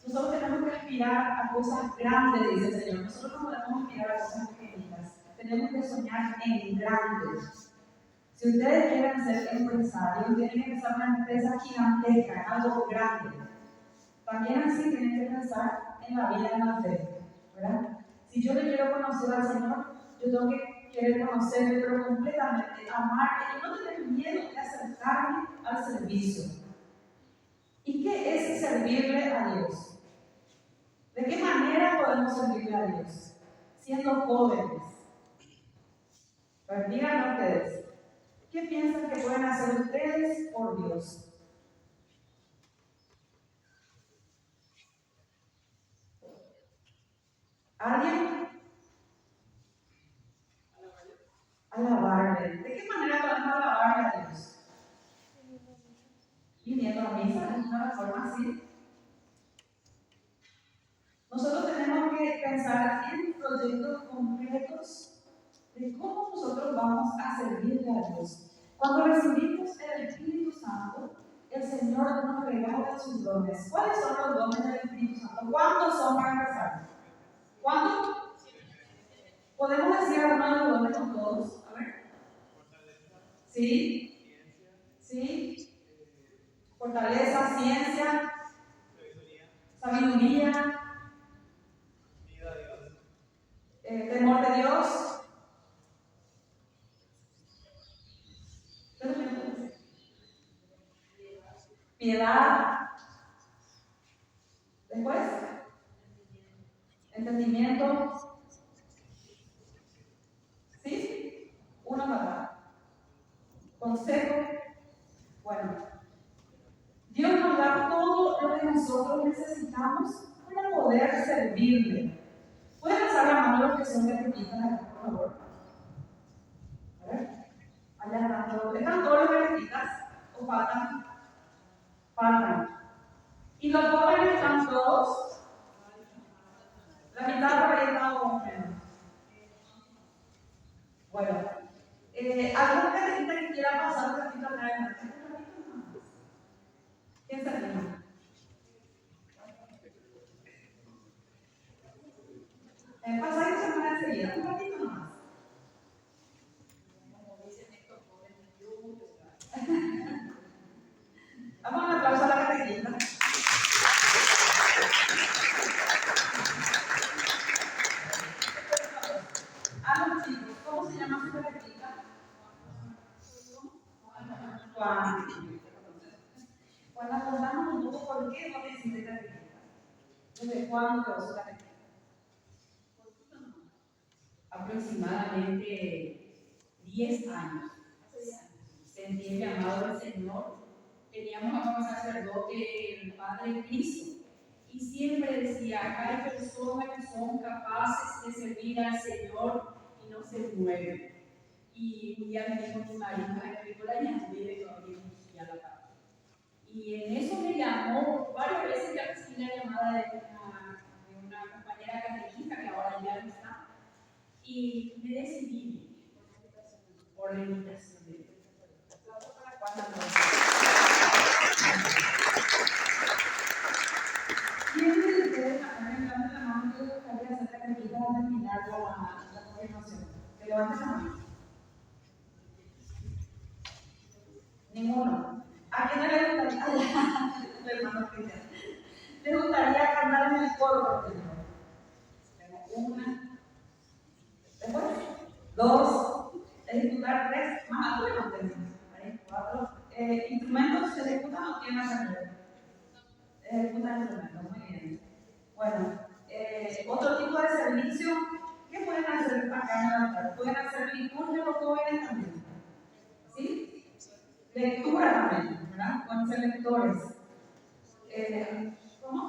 nosotros tenemos que aspirar a cosas grandes, dice el Señor. Nosotros no podemos aspirar a cosas pequeñitas. Tenemos que soñar en grandes. Si ustedes quieren ser empresarios, tienen que empezar una empresa gigantesca, algo grande. También así tienen que pensar en la vida en la fe, ¿verdad? Si yo le quiero conocer al Señor, yo tengo que querer conocerle, pero completamente, amarle y no tener miedo de acercarme al servicio. ¿Y qué es servirle a Dios? ¿De qué manera podemos servirle a Dios? Siendo jóvenes. Pues díganme ustedes, ¿qué piensan que pueden hacer ustedes por Dios? ¿Alguien? Alabarle. ¿De qué manera podemos alabarle a Dios? Viniendo a misa, es una forma así. Nosotros tenemos que pensar en proyectos concretos de cómo nosotros vamos a servirle a Dios. Cuando recibimos el Espíritu Santo, el Señor nos regala sus dones. ¿Cuáles son los dones del Espíritu Santo? ¿Cuántos son para empezar? ¿Cuántos? ¿Podemos decir algunos de los dones con todos? A ver. ¿Sí? ¿Sí? Fortaleza, ciencia, sabiduría, temor de Dios. Piedad. Después, entendimiento. ¿Sí? Una palabra. Consejo. Bueno, Dios nos da todo lo que nosotros necesitamos para poder servirle. ¿Pueden alzar la mano los que son catequistas acá, por favor? A ver. Allá están todos. ¿Están todos los catequistas? ¿O faltan? Faltan. ¿Y los jóvenes están todos? La mitad por ahí está o menos. Bueno, ¿algún catequista que quiera pasar un ratito acá adelante? ¿Quién se anima? Pasar y se van enseguida, un ratito nomás. Damos un aplauso a la catequista. A los chicos, ¿cómo se llama su catequista? Juan. Cuando contamos un poco por qué no te hiciste catequista. ¿Desde cuándo quedó su catequista? Aproximadamente 10 años. Sentí el llamado del Señor. Teníamos a un sacerdote, el Padre Cristo, y siempre decía: acá hay personas que son capaces de servir al Señor y no se mueven. Y un día me dijo mi marido: la llamé de todavía a la tarde. Y en eso me llamó varias veces. Ya recibí la llamada de una compañera catequista que ahora ya no está. Y me decidí por la invitación de Dios. ¿Quién de ustedes acá levanta la mano que gustaría hacer catequista al terminar la formación? Que levanten la mano. Ninguno. ¿A quién le gustaría? ¿Le gustaría cantar en el coro, por ejemplo? Una. Después, dos. Ejecutar tres. Más bueno, tenemos. Cuatro. Instrumentos se ejecutan o quién más hacer. Ejecutan instrumentos, muy bien. Bueno, otro tipo de servicio. ¿Qué pueden hacer acá en el altar? Pueden hacer liturgia los jóvenes también. ¿Sí? Lectura también, ¿verdad? Pueden ser lectores. ¿Cómo?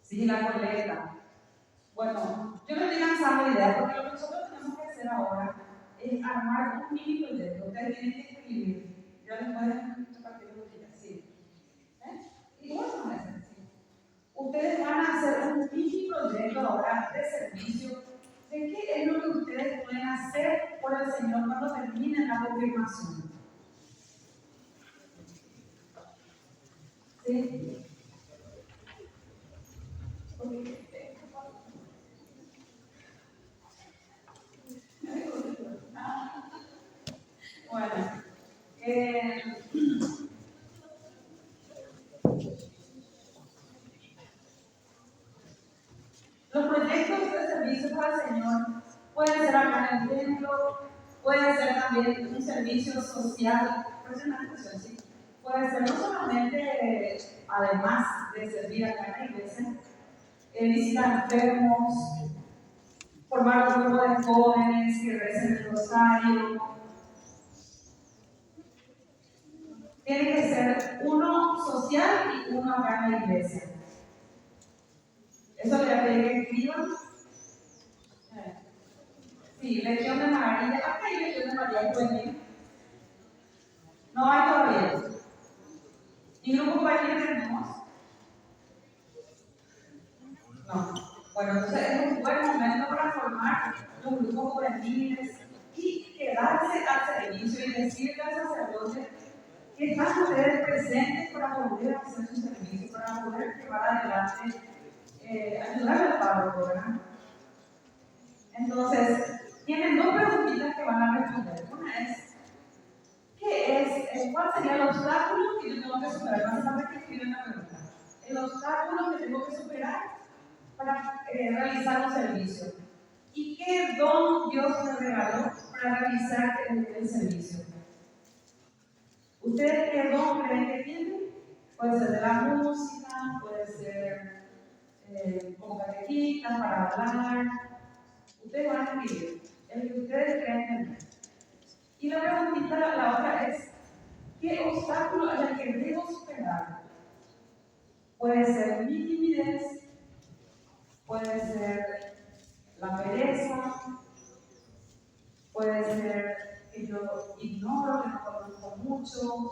Sí, la colecta. Bueno, yo no estoy cansada de idea, porque lo que nosotros tenemos que hacer ahora es armar un mini proyecto. Ustedes tienen que escribir. Yo les pueden compartir los días, sí. Igual son esas, sí. Ustedes van a hacer un mini proyecto ahora de servicio. ¿De qué es lo que ustedes pueden hacer por el Señor cuando terminen la confirmación? ¿Sí? Bueno, los proyectos de servicio para el Señor pueden ser acá en el templo, pueden ser también un servicio social, ¿sí? Puede ser no solamente, además de servir acá en la iglesia, visitar enfermos, formar un grupo de jóvenes que recen el rosario. Tiene que ser uno social y uno acá en la iglesia. Eso le voy a pedir que escriban. Sí, Legión de María. Acá hay Legión de María juvenil. No hay todavía. ¿Y grupo juvenil tenemos? No. Bueno, entonces es un buen momento para formar los grupos juveniles y quedarse al servicio y decirle al sacerdote que están ustedes presentes para poder hacer su servicio, para poder llevar adelante, ayudar al párroco, ¿verdad? Entonces, tienen dos preguntitas que van a responder. Una es, ¿cuál sería el obstáculo que yo tengo que superar? No hace falta que escriban la pregunta. El obstáculo que tengo que superar para realizar un servicio. ¿Y qué don Dios me regaló para realizar el servicio? ¿Ustedes qué don creen que tienen? Puede ser de la música, puede ser como catequistas para hablar. Ustedes van a escribir el que ustedes creen tener. Y la preguntita, la otra es, ¿qué obstáculo es el que debo superar? Puede ser mi timidez, puede ser la pereza, puede ser que yo ignoro, que no conozco mucho.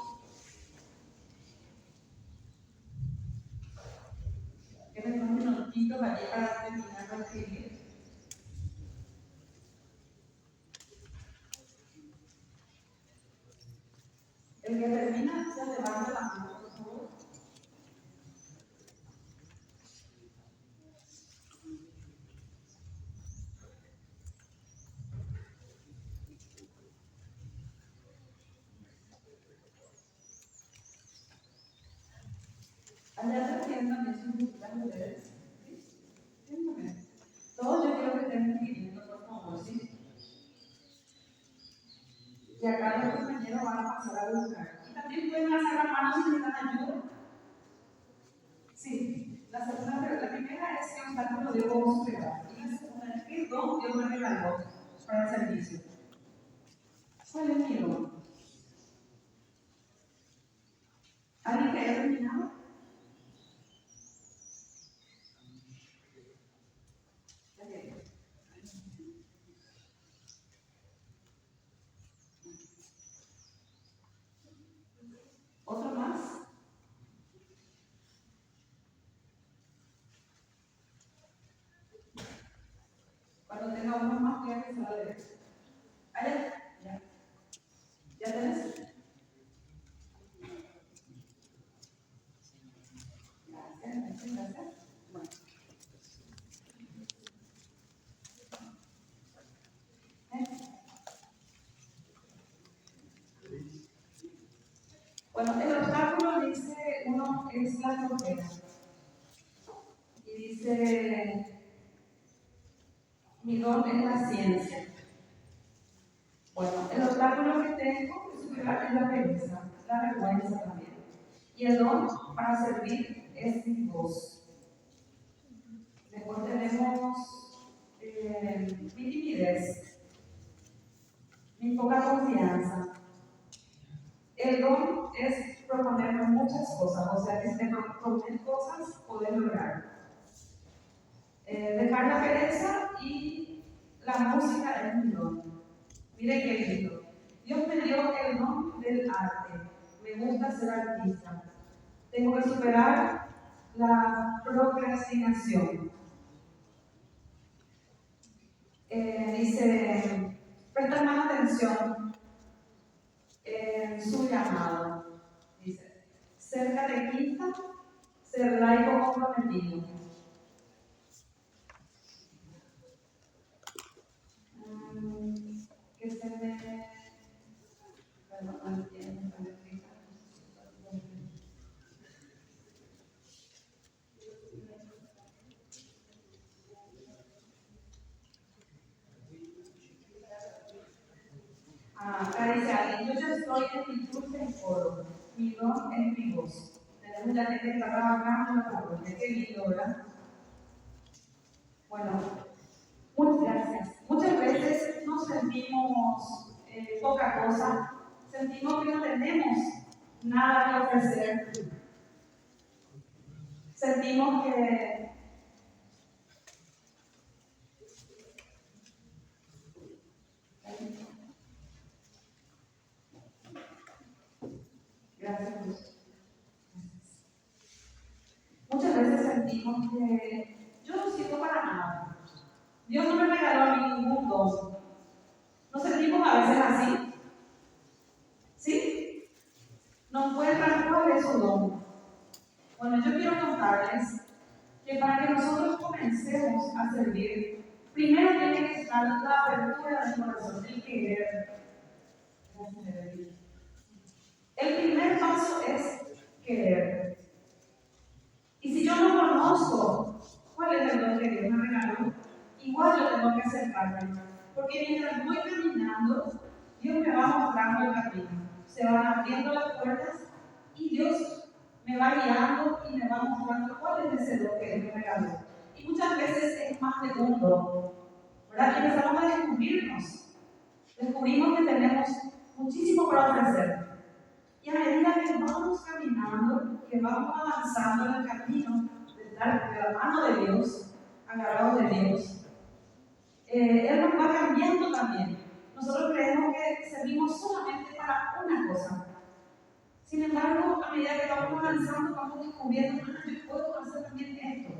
Que me tomo unos minutitos allí para terminar de escribir. El que termina se levanta la mano, por favor. Allá se tienen también sus visitas de ustedes. ¿Sí? Siéntame. Todos yo quiero que estén escribiendo, por favor, ¿sí? Y acá los compañeros van a pasar a buscar. Y también pueden hacer las manos si necesitan ayuda. Sí. La primera es que obstáculo debo superar. Y la segunda es que don Dios me regaló para el servicio. ¿Cuál es mi don? ¿Alguien que haya terminado? ¿Otro más? Cuando tenga uno más, voy a empezar a leer. ¿Allá? ¿Ya? ¿Ya tenés? Gracias. Bueno, el obstáculo dice uno es la flojera. Y dice, mi don es la ciencia. Bueno, el obstáculo que tengo que superar es la pereza, la vergüenza también. Y el don para servir es mi voz. Después tenemos mi timidez, mi poca confianza. El don es proponerme muchas cosas, o sea que si te propones cosas, puedes lograr. Dejar la pereza y la música es mi don. Miren qué lindo. Dios me dio el don del arte. Me gusta ser artista. Tengo que superar la procrastinación. Dice, presta más atención en su llamado. Dice, ser catequista, ser laico comprometido. Que se me... Perdón, no entiendo. Acá dice alguien, yo ya estoy en mi curso en coro, mi don es mi voz. Tenemos ya gente que está trabajando en la parroquia, qué lindo, ¿verdad? Bueno, muchas gracias. Muchas veces nos sentimos poca cosa, sentimos que no tenemos nada que ofrecer, sentimos que sentimos que yo no sirvo para nada. Dios no me regaló a mí ningún don. ¿Nos sentimos a veces así? ¿Sí? ¿No encuentran cuál es su don? Bueno, yo quiero contarles que para que nosotros comencemos a servir, primero tiene que estar la apertura del corazón, el querer. El primer paso es querer. Y si yo no conozco cuál es el don que Dios me regaló, igual yo tengo que acercarme. Porque mientras voy caminando, Dios me va mostrando el camino. Se van abriendo las puertas y Dios me va guiando y me va mostrando cuál es ese don que Él me regaló. Y muchas veces es más de un don, ¿verdad? Y empezamos a descubrirnos. Descubrimos que tenemos muchísimo para ofrecer. Y a medida que vamos caminando, que vamos avanzando en el camino de estar de la mano de Dios, agarrados de Dios, Él nos va cambiando también. Nosotros creemos que servimos solamente para una cosa. Sin embargo, a medida que vamos avanzando, vamos descubriendo, yo puedo hacer también esto,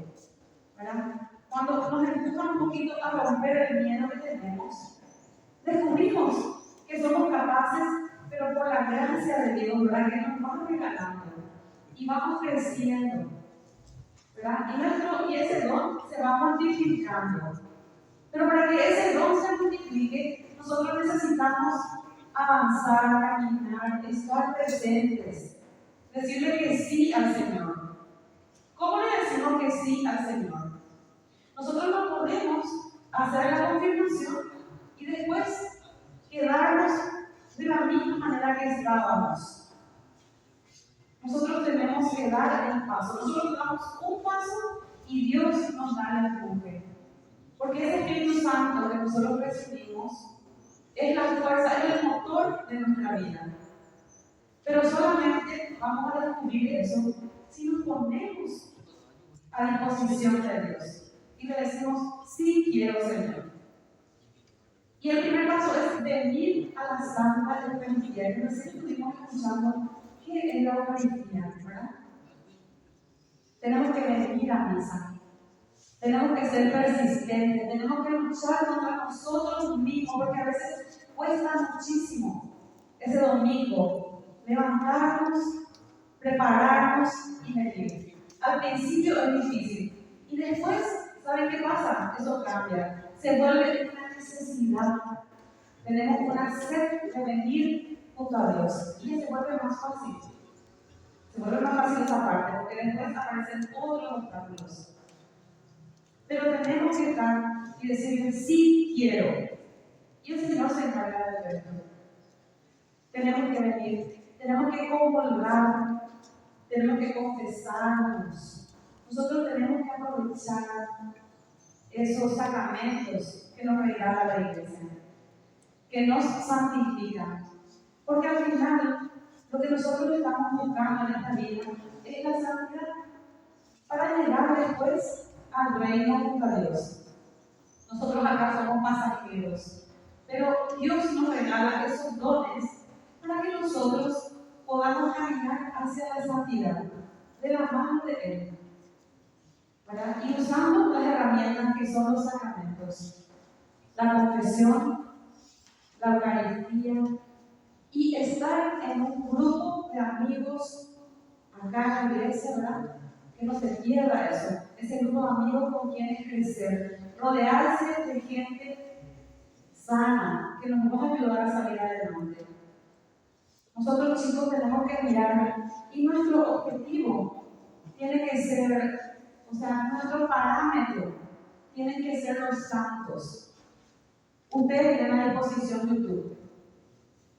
¿verdad? Cuando nos empujan un poquito a romper el miedo que tenemos, descubrimos que somos capaces, pero por la gracia de Dios, ¿verdad? Que nos va regalando y vamos creciendo, ¿verdad? Y ese don se va multiplicando. Pero para que ese don se multiplique, nosotros necesitamos avanzar, caminar, estar presentes, decirle que sí al Señor. ¿Cómo le decimos que sí al Señor? Nosotros no podemos hacer la confirmación y después quedarnos de la misma manera que estábamos. Nosotros tenemos que dar el paso. Nosotros damos un paso y Dios nos da el empuje. Porque ese Espíritu Santo que nosotros recibimos es la fuerza, es el motor de nuestra vida. Pero solamente vamos a descubrir eso si nos ponemos a disposición de Dios y le decimos, sí quiero, Señor. Y el primer paso es venir a la Santa Eucaristía. Que recién estuvimos escuchando qué es la Eucaristía, ¿verdad? Tenemos que venir a misa. Tenemos que ser persistentes, tenemos que luchar contra nosotros mismos, porque a veces cuesta muchísimo ese domingo levantarnos, prepararnos y venir. Al principio es difícil y después, ¿saben qué pasa? Eso cambia, se vuelve una necesidad. Tenemos una sed de venir junto a Dios y se vuelve más fácil. Se vuelve más fácil esa parte, porque después aparecen todos los obstáculos. Pero tenemos que estar y decirle, sí quiero. Y el Señor se encarga de esto. Tenemos que venir, tenemos que comulgar, tenemos que confesarnos. Nosotros tenemos que aprovechar esos sacramentos que nos regala la Iglesia, que nos santifican. Porque al final, lo que nosotros estamos buscando en esta vida es la santidad para llegar después al reino junto a Dios. Nosotros acá somos pasajeros, pero Dios nos regala esos dones para que nosotros podamos caminar hacia la santidad de la mano de Él, ¿verdad? Y usando las herramientas que son los sacramentos, la confesión, la Eucaristía y estar en un grupo de amigos acá en la iglesia, ¿verdad? Que no se pierda eso, ese grupo de amigos con quienes crecer, rodearse de gente sana, que nos va a ayudar a salir adelante. Nosotros chicos tenemos que mirar y nuestro objetivo tiene que ser, o sea, nuestro parámetro tiene que ser los santos. Ustedes tienen a disposición YouTube.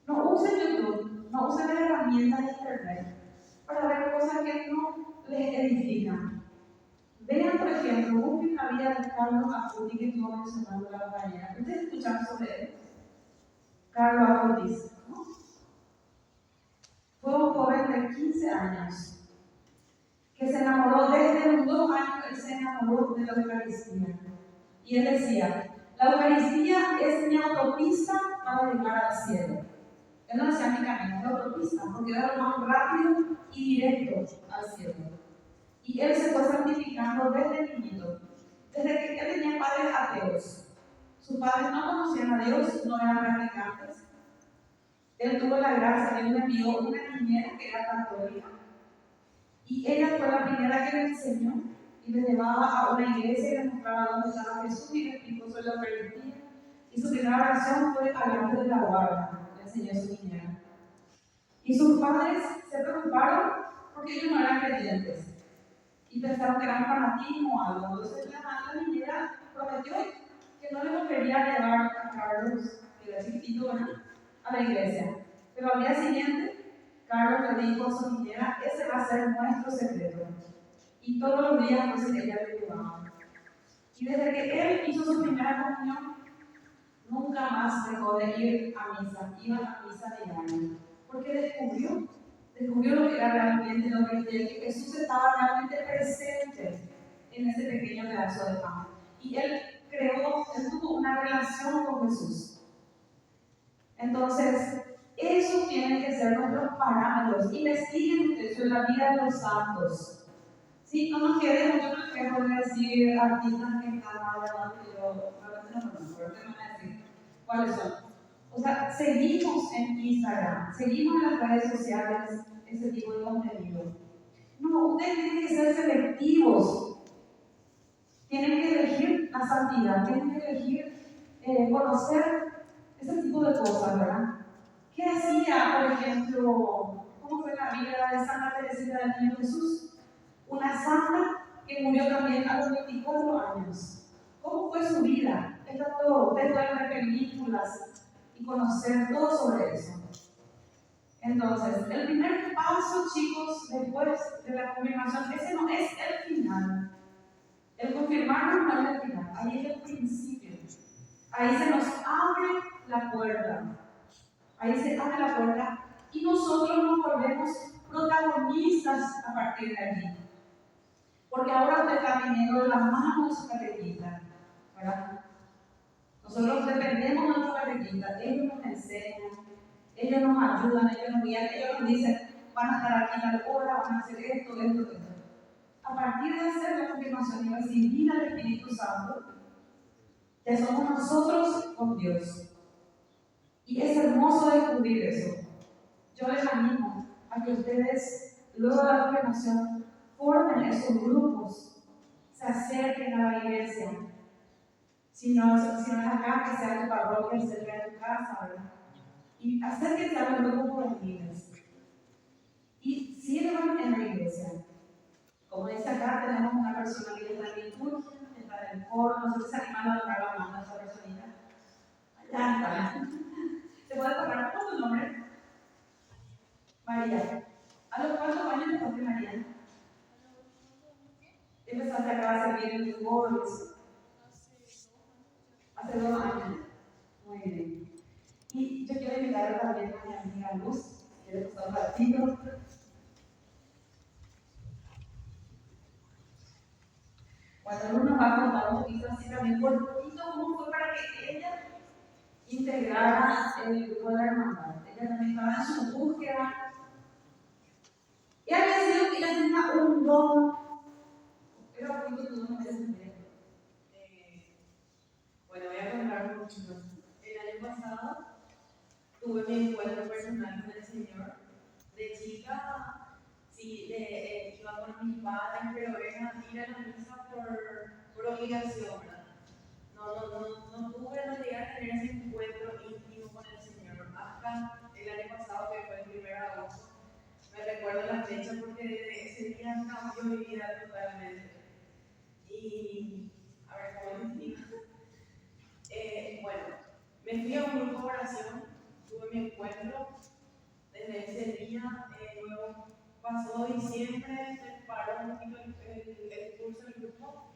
No usen YouTube, no usen las herramientas de internet para ver cosas que no les edifican. Vean, por ejemplo, busquen la vida de Carlos Acutis, que estuvo mencionando la compañera. ¿Ustedes escucharon sobre él? Carlos Acutis, ¿no? Fue un joven de 15 años que se enamoró desde los 2 años, él se enamoró de la Eucaristía. Y él decía, la Eucaristía es mi autopista para llegar al cielo. Él no decía mi camino, es la autopista, porque era lo más rápido y directo al cielo. Y él se fue santificando desde niñito, desde que él tenía padres ateos. Sus padres no conocían a Dios, no eran practicantes. Él tuvo la gracia, Dios le envió una niñera que era católica. Y ella fue la primera que le enseñó y le llevaba a una iglesia y le mostraba dónde estaba Jesús y le explicó sobre la Eucaristía. Y su primera oración fue hablando de la guarda, le enseñó a su niñera. Y sus padres se preocuparon porque ellos no eran creyentes y pensaron que era un fanatismo o algo. Entonces la niñera prometió que no le volvería a llevar a Carlos, que era chiquitito, a la iglesia. Pero al día siguiente, Carlos le dijo a su niñera: ese va a ser nuestro secreto. Y todos los días, pues, ella le ayudaba. Y desde que él hizo su primera comunión, nunca más dejó de ir a misa. Iba a misa diario. Porque descubrió lo que era realmente la Eucaristía, que Jesús estaba realmente presente en ese pequeño pedazo de pan. Y él tuvo una relación con Jesús. Entonces, esos tienen que ser nuestros parámetros. Investiguen ustedes en la vida de los santos. Sí, no nos quedemos, yo no les quiero decir artistas que están hablando, que yo realmente no conozco, pero te van a decir cuáles son. O sea, seguimos en Instagram, seguimos en las redes sociales ese tipo de contenido. No, ustedes tienen que ser selectivos. Tienen que elegir la santidad, tienen que elegir conocer ese tipo de cosas, ¿verdad? ¿Qué hacía, por ejemplo, cómo fue la vida de Santa Teresita del Niño Jesús? Una santa que murió también a los 24 años. ¿Cómo fue su vida? Está todo, ustedes pueden ver películas y conocer todo sobre eso. Entonces, el primer paso, chicos, después de la confirmación, ese no es el final. El confirmarnos no es el final, ahí es el principio. Ahí se nos abre la puerta. Ahí se abre la puerta y nosotros nos volvemos protagonistas a partir de allí. Porque ahora usted está viniendo de la mano de su catequista, ¿verdad? Nosotros dependemos de nuestra catequista, ellos nos enseñan, ellos nos ayudan, ellos nos guían, ellos nos dicen: van a estar aquí a tal hora, van a hacer esto. A partir de hacer la confirmación y recibir al Espíritu Santo, ya somos nosotros con Dios. Y es hermoso descubrir eso. Yo les animo a que ustedes, luego de la confirmación, formen esos grupos, se acerquen a la iglesia. Si no es acá, que sea tu parroquia, cerca de tu casa, ¿verdad? Y acérquense a los grupos juveniles. Y sirvan en la iglesia. Como dice acá, tenemos una persona que está en liturgia, que está en el coro. No sé si se animan a tocar la mano a esa personita. Allá está. ¿Te puedes tocar? ¿Cómo es tu nombre? María. ¿A los cuántos años empezaste, María? Empezaste acá a servir en el coro. Hace 2 años. Muy bien. Y yo quiero invitar también a mi amiga Luz, que le pasó un ratito. Bueno, Luz nos va a contar un poquito así también, por poquito, cómo fue para que ella integrara el grupo de la hermandad. Ella también estaba en su búsqueda. Y había sido que ella tenía un don. Era un poquito tu don, no me Bueno, voy a contar un poquito. El año pasado tuve mi encuentro personal con el Señor. De chica, sí, iba con mis padres, pero era ir a la misa por obligación, ¿verdad? No tuve en realidad tener ese encuentro íntimo con el Señor. Hasta el año pasado, que fue el 1 de agosto, me recuerdo la fecha porque desde ese día cambió mi vida totalmente. Y, a ver, ¿cómo les digo? Bueno, me fui a un grupo de oración, tuve mi encuentro. Desde ese día, luego pasó diciembre, se paró un poquito el curso del grupo,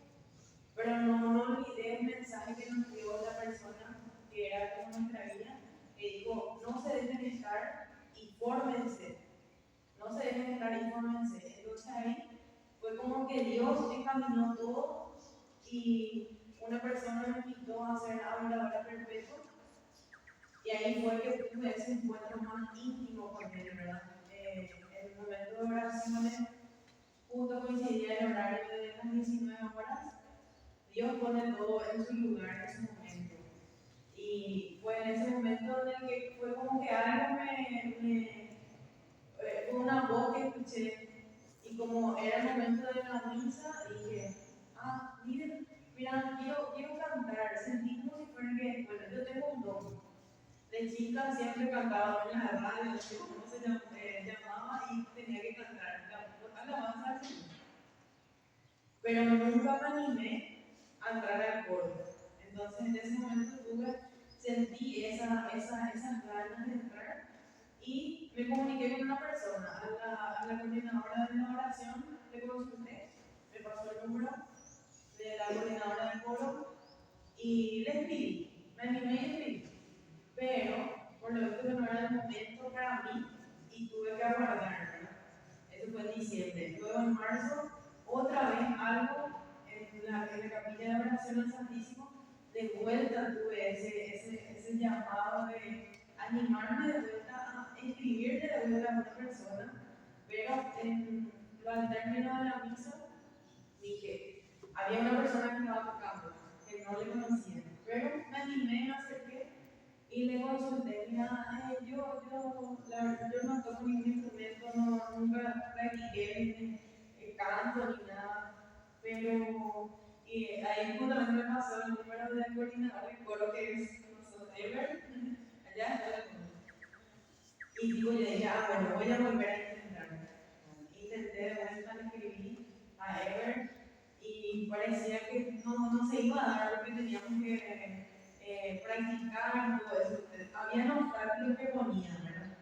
pero no olvidé el mensaje que nos dio la persona que era como nuestra guía, que dijo: no se dejen estar y fórmense, no se dejen estar y fórmense. Entonces ahí fue como que Dios encaminó todo y una persona me invitó a hacer habladora perpetua. Y ahí fue que tuve ese encuentro más íntimo con él, ¿verdad? En el momento de oraciones, justo coincidía coincidía el horario de las 19 horas, Dios pone todo en su lugar en su momento. Y fue en ese momento en el que fue como que algo fue una voz que escuché. Y como era el momento de la misa, dije, miren, mira, quiero cantar. Sentí como si fuera que, bueno, yo tengo un don. De chica siempre cantaba en la radio, no sé cómo se llamaba, y tenía que cantar alabanza al Señor. Pero nunca me animé a entrar al coro. Entonces en ese momento sentí esas ganas de entrar y me comuniqué con una persona, a la coordinadora de la oración, le consulté, me pasó el número de la coordinadora del coro y le escribí, me animé y escribí, pero por lo visto no era el momento para mí y tuve que aguardar, ¿verdad? Eso fue en diciembre. Luego en marzo, otra vez algo en la capilla de oración al Santísimo, de vuelta tuve ese llamado de animarme de vuelta a escribirle de vuelta a una persona, pero al término de la misa dije, había una persona que estaba tocando, que no le conocía, pero me animé, me acerqué y le consulté, mira, yo no toco ningún instrumento, nunca practiqué canto ni nada, pero ahí justamente me pasó el número del coordinador del coro que es nosotros, Ever, allá está la cosa. Y digo, yo dije, bueno, voy a volver a intentar. Intenté de vuelta, le escribí a Ever y parecía que no se iba a dar lo que teníamos que practicar, todo eso. Había obstáculos que ponían, ¿verdad?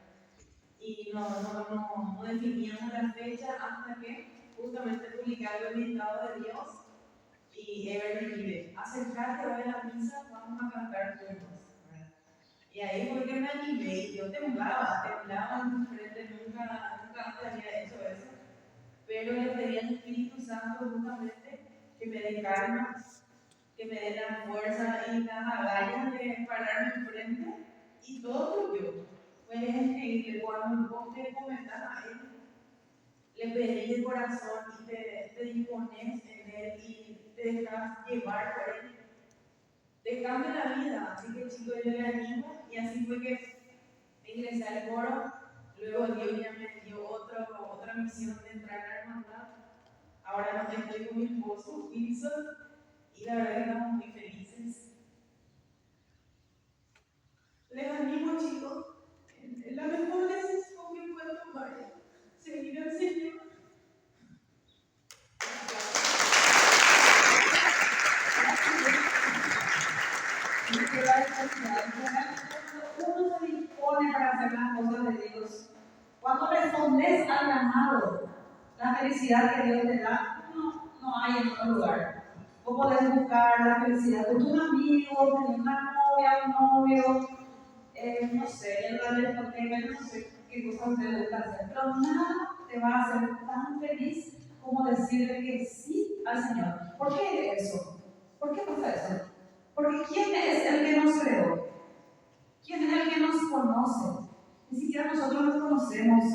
Y no definíamos la fecha hasta que justamente publicaron el listado de Dios y Ever me escribe, acercate hoy a la misa, vamos a cantar juntos. Y ahí fue que me animé y yo temblaba en mi frente, nunca antes había hecho eso. Pero le pedí al Espíritu Santo justamente que me dé calma, que me dé la fuerza y las agallas de pararme enfrente y todo fluyó. Fue increíble cuando vos te comentas a él, le pedí de corazón y te dispones en él y te dejas llevar por él. Te cambia la vida, así que chicos, yo le animo y así fue que ingresé al coro. Luego Dios ya me dio otra misión de entrar a la hermandad. Ahora no estoy con mi esposo, Wilson, y la verdad que estamos muy felices. Les animo, chicos, en la mejor decisión que puedo tomar, seguir al Señor. Uno se dispone para hacer las cosas de Dios. Cuando respondes al llamado, la felicidad que Dios te da, no hay en otro lugar. Vos podés buscar la felicidad con un amigo, con una novia, un novio, no sé, en la discoteca, no sé qué cosas te gusta hacer, pero nada te va a hacer tan feliz como decirle que sí al Señor. ¿Por qué eso? ¿Por qué pasa eso? Porque ¿quién es el que nos creó? ¿Quién es el que nos conoce? Ni siquiera nosotros nos conocemos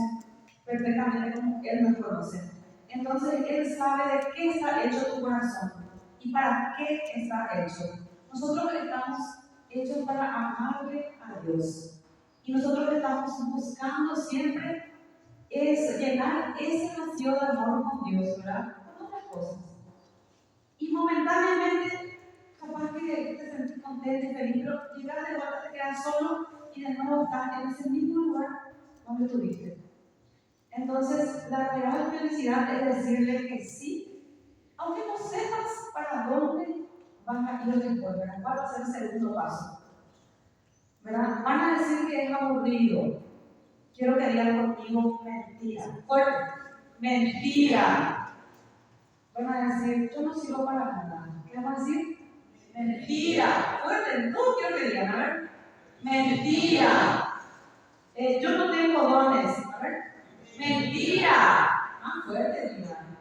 perfectamente como Él nos conoce. Entonces Él sabe de qué está hecho tu corazón y para qué está hecho. Nosotros estamos hechos para amarle a Dios. Y nosotros estamos buscando siempre llenar ese vacío de amor con Dios, ¿verdad? Con otras cosas. Y momentáneamente, capaz que te sentís contento y feliz, pero llegas de vuelta, te quedas solo y de nuevo estás en ese mismo lugar donde estuviste. Entonces, la real felicidad es decirle que sí, aunque no sepas para dónde van a ir después, ¿verdad? ¿Cuál va a ser el segundo paso? ¿Verdad? Van a decir que es aburrido. Quiero que digan conmigo mentira. Fuerte. Mentira. Van a decir, yo no sirvo para nada. ¿Qué van a decir? Mentira. Fuerte. No quiero que digan, a ver. Mentira. Yo no tengo dones. A ver. Mentira. Más fuerte, digan.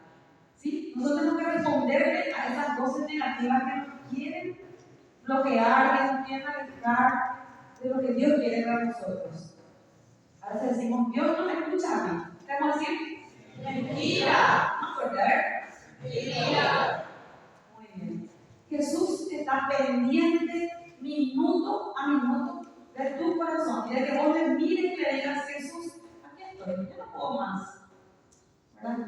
¿Sí? Nosotros tenemos que responderle a esas voces negativas que nos quieren bloquear, que nos quieren alejar de lo que Dios quiere para nosotros. A veces decimos, Dios no me escucha a mí. ¿Qué vamos a decir? Mentira. Más fuerte, a ver. Muy bien. Jesús está pendiente minuto a minuto de tu corazón y de que vos le mires y le digas, Jesús, aquí estoy, yo no puedo más. ¿Verdad?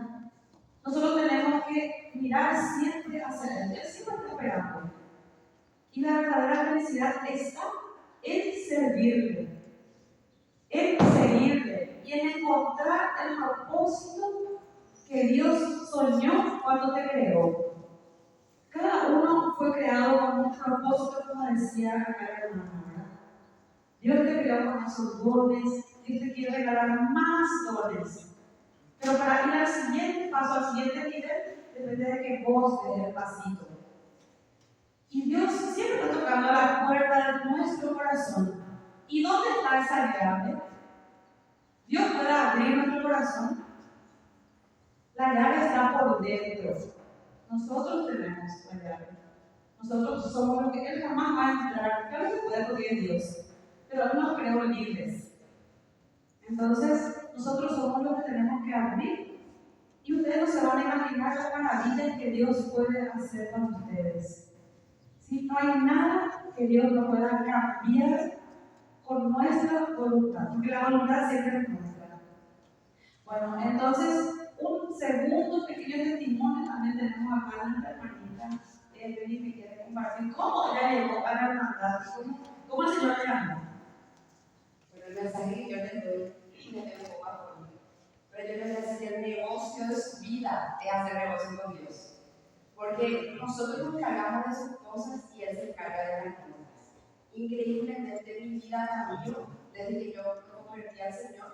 Nosotros tenemos que mirar siempre hacia Él. Él siempre está esperando. Y la verdadera felicidad está en servirle, en seguirle y en encontrar el propósito que Dios soñó cuando te creó. Cada uno fue creado con un propósito, como decía acá la hermana. Dios te creó con esos dones, Dios te quiere regalar más dones. Pero para ir al siguiente paso, al siguiente nivel, depende de que vos des el pasito. Y Dios siempre está tocando la puerta de nuestro corazón. ¿Y dónde está esa llave? Dios puede abrir nuestro corazón. La llave está por dentro. Nosotros tenemos la llave. Nosotros somos los que Él jamás va a entrar. Claro que puede porque es Dios, pero Él nos creó libres. Entonces, nosotros somos los que tenemos que abrir. Y ustedes no se van a imaginar las maravillas que Dios puede hacer con ustedes. Si no hay nada que Dios no pueda cambiar con nuestra voluntad, porque la voluntad siempre es nuestra. Bueno, entonces, un segundo pequeño testimonio también tenemos acá de nuestra hermanita Evelyn, que quiere compartir cómo ella llegó a la hermandad, cómo el Señor le llamó. Bueno, el mensaje que yo les doy es un poco apoyo. Pero yo les voy a decir que el negocio de su vida es hacer negocio con Dios. Porque nosotros nos encargamos de sus cosas y Él se encarga de las nuestras. Increíblemente mi vida cambió desde que yo me convertí al Señor.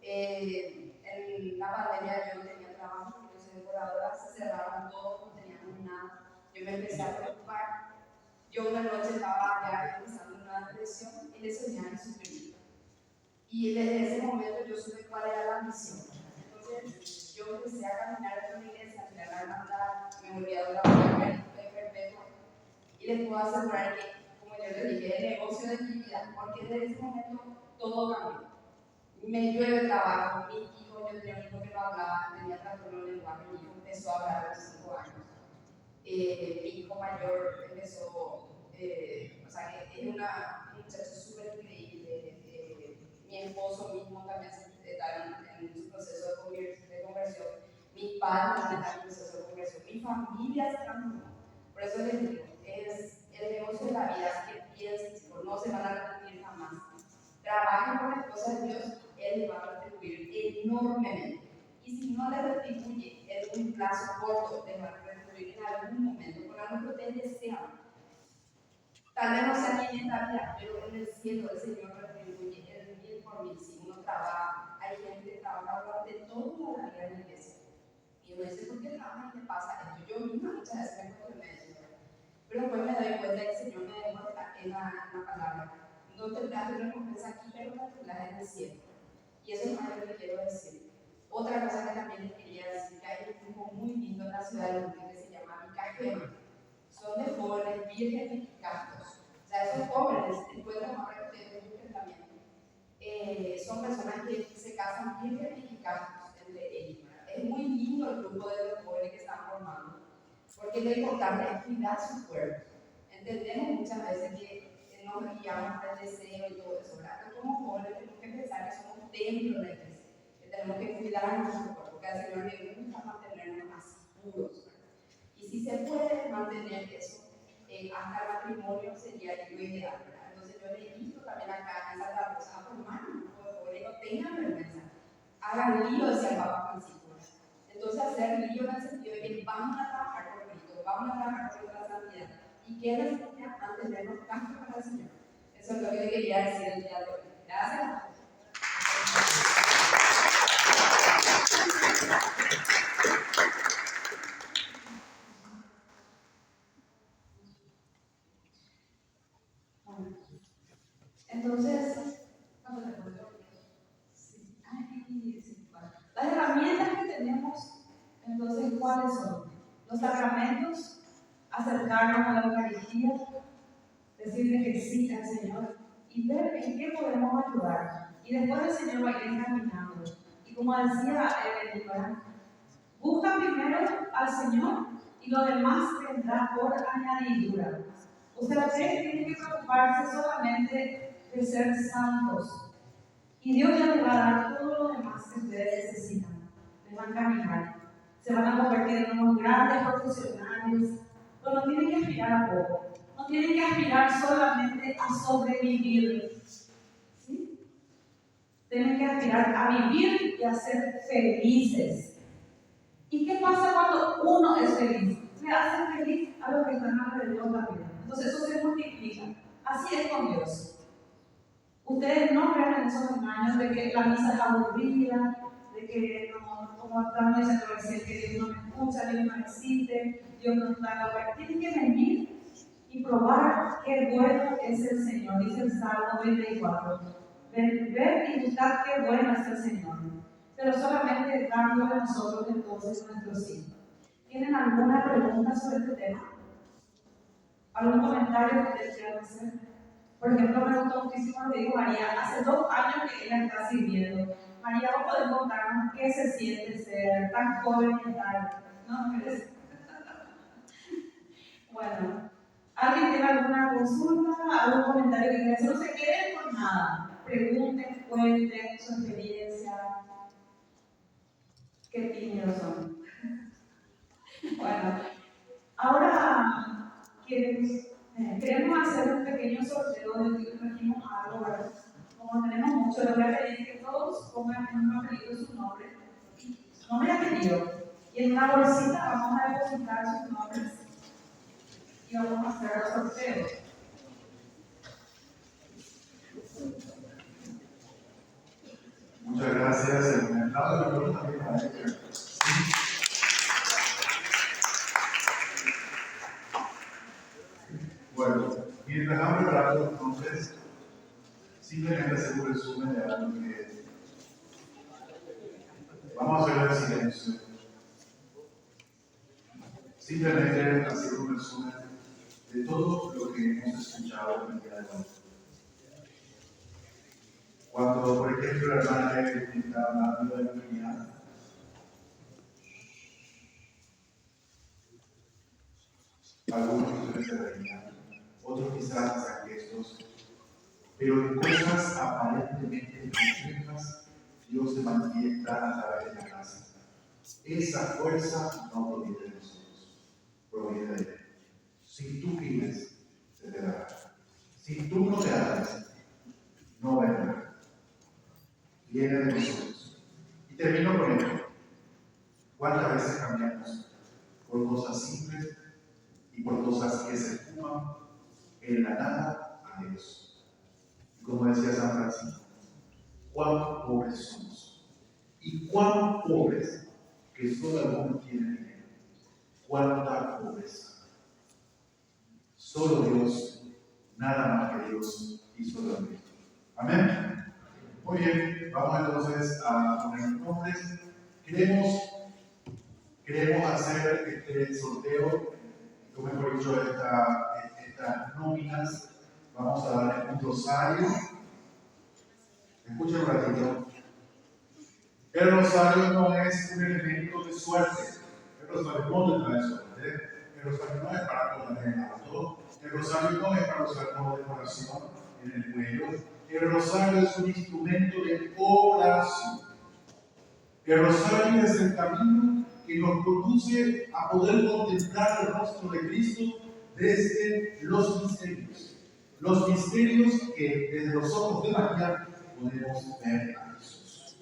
En la pandemia yo no tenía trabajo, yo soy decoradora, se cerraron todo, no teníamos nada. Yo me empecé a preocupar. Yo una noche estaba ya empezando una depresión y le soñé a Jesucristo. Y desde ese momento yo supe cuál era la misión. Entonces yo empecé a caminar por la iglesia, a la hermandad, me volví a dar la fe perpetua. Y les puedo asegurar que, como yo les dije, el negocio de mi vida, porque desde ese momento todo cambió. Me llueve trabajo, mi hijo, yo tenía un hijo que no hablaba, tenía trastorno de lenguaje, mi hijo empezó a hablar a los 5 años. Mi hijo mayor empezó, o sea que es un muchacho súper increíble. Mi esposo mismo también está en su proceso de conversión. Mis padres también están en proceso de conversión. Mi familia se transformó. Por eso les digo, es el negocio de la vida, así que piensen, chicos, no se van a arrepentir jamás. Trabajen por las cosas de Dios, Él les va a retribuir enormemente. Y si no les retribuye en un plazo corto, les va a retribuir en algún momento, con algo que ustedes desean. Tal vez no sea ni en esta vida, pero en el cielo el Señor retribuye el 1000 por 1000. Si uno trabaja, hay gente que trabaja durante toda la vida en la iglesia. Y uno dice, ¿por qué trabajas y te pasa esto? Yo misma muchas veces me encuentro en medio. Pero después me doy cuenta que el Señor me demuestra en la palabra. No tendrás una recompensa aquí, pero la tendrás en el cielo. Y eso es lo que quiero decir. Otra cosa que también les quería decir, que hay un grupo muy lindo en la ciudad de Luque que se llama Micajema. Son de jóvenes vírgenes y castos. O sea, esos jóvenes, después de los hombres que ustedes busquen también, son personas que se casan vírgenes y castos entre ellos. Es muy lindo el grupo de los jóvenes que están formando, porque lo importante es cuidar su cuerpo. Entendemos muchas veces que nos guiamos al deseo y todo eso, ¿verdad? Pero como jóvenes tenemos que pensar que somos templo de la iglesia, que tenemos que cuidar nuestro cuerpo, que al Señor le gusta mantenernos así puros. Y si se puede mantener eso hasta el matrimonio, sería lo ideal, ¿verdad? Entonces yo le invito también acá en Santa Rosa a formar un grupo de jóvenes, no tengan vergüenza, hagan lío, decía el Papa Francisco. Entonces hacer lío en el sentido de que vamos a trabajar por Cristo, vamos a trabajar por la santidad. ¿Y qué les voy a mantenernos castos para el Señor? Eso es lo que le quería decir el día de hoy. Gracias. Entonces, las herramientas que tenemos, entonces, ¿cuáles son? Los sacramentos, acercarnos a la Eucaristía, decirle que sí al Señor y ver en qué podemos ayudar. Y después el Señor va a ir encaminando. Y como decía Evelyn, Busca primero al Señor y lo demás vendrá por añadidura. Ustedes tienen que preocuparse solamente de ser santos. Y Dios ya les va a dar todo lo demás que ustedes necesitan. Les van a caminar. Se van a convertir en unos grandes profesionales. Pero no tienen que aspirar a poco. No tienen que aspirar solamente a sobrevivir. ¿Sí? Tienen que aspirar a vivir y a ser felices. ¿Y qué pasa cuando uno es feliz? Le hacen feliz a los que están alrededor también. Entonces eso se multiplica. Así es con Dios. Ustedes no crean en esos engaños de que la misa es aburrida, de que no, como estamos diciendo recién, que Dios no me escucha, Dios no existe, Dios no está en la hora. Tienen que venir y probar qué bueno es el Señor, dice el Salmo 24. Ver y buscar qué bueno es el Señor. Pero solamente dándole a nosotros entonces nuestro sí. ¿Tienen alguna pregunta sobre este tema? ¿Algún comentario que ustedes quieran hacer? Por ejemplo, me gustó muchísimo lo que dijo María. Hace 2 años que ella está sirviendo. María, ¿vos podés contarnos qué se siente ser tan joven y tal? ¿No? Bueno, ¿alguien tiene alguna consulta, algún comentario que quiera hacer? No se queden con nada. Pregunten, cuenten su experiencia. Qué tímidos son. Bueno, ahora queremos hacer un pequeño sorteo de que trajimos algo, ¿verdad? Como tenemos mucho, les voy a pedir que todos pongan en un papelito su nombre y apellido. Y en una bolsita vamos a depositar sus nombres y vamos a hacer el sorteo. Muchas gracias. El aplauso de la pregunta también para ella. Bueno, mientras han preparado los nombres, simplemente hacer un resumen de algo que vamos a hacer en silencio. Simplemente hacer un resumen de todo lo que hemos escuchado el día de hoy. Cuando, por ejemplo, la hermana está hablando de la unidad, algunos de ustedes se reían, otros quizás hacen gestos, pero en cosas aparentemente complejas, Dios se manifiesta a través de la gracia. Esa fuerza no proviene de nosotros, proviene de Él. Si tú pides, se te dará. Si tú no te das, no vendrá. Viene de nosotros. Y termino con esto. ¿Cuántas veces cambiamos por cosas simples y por cosas que se fuman en la nada a Dios? Y como decía San Francisco, cuán pobres somos. Y cuán pobres que solo algunos tienen dinero. Cuánta pobreza. Solo Dios, nada más que Dios y solo Dios. Amén. Muy bien, vamos entonces a poner los nombres. Queremos hacer este sorteo, o mejor dicho, estas nóminas. Vamos a darle un rosario. Escuchen un ratito. El rosario no es un elemento de suerte. El rosario no te trae suerte. El rosario no es para poner en el auto. El rosario no es para usar como decoración en el cuello. El rosario es un instrumento de oración. El rosario es el camino que nos conduce a poder contemplar el rostro de Cristo desde los misterios. Los misterios que desde los ojos de María podemos ver a Jesús.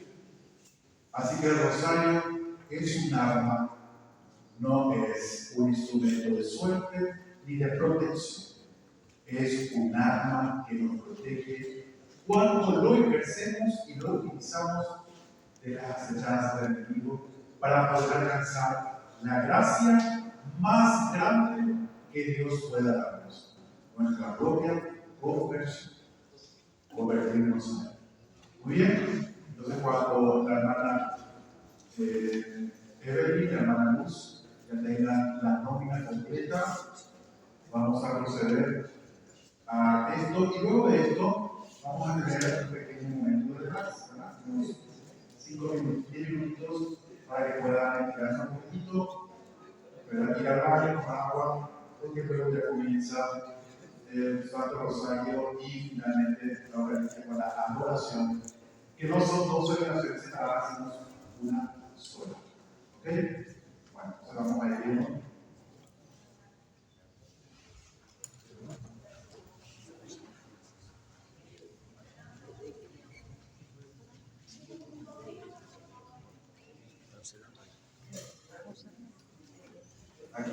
Así que el rosario es un arma, no es un instrumento de suerte ni de protección. Es un arma que nos protege cuando lo ejercemos y lo utilizamos de las acechanzas del enemigo para poder alcanzar la gracia más grande que Dios pueda darnos, nuestra propia conversión, convertirnos en Él. Muy bien, entonces cuando la hermana Evelyn, la hermana Luz, ya tenga la nómina completa, vamos a proceder a esto y luego de esto vamos a tener un pequeño momento de paz, ¿verdad? Unos 5 minutos, 10 minutos para que puedan quedarse un ir al baño con agua, porque luego ya comienza el Santo Rosario y finalmente la Eucaristía con la adoración, que no son dos oraciones separadas, sino una sola. ¿Ok? Bueno, entonces vamos a ir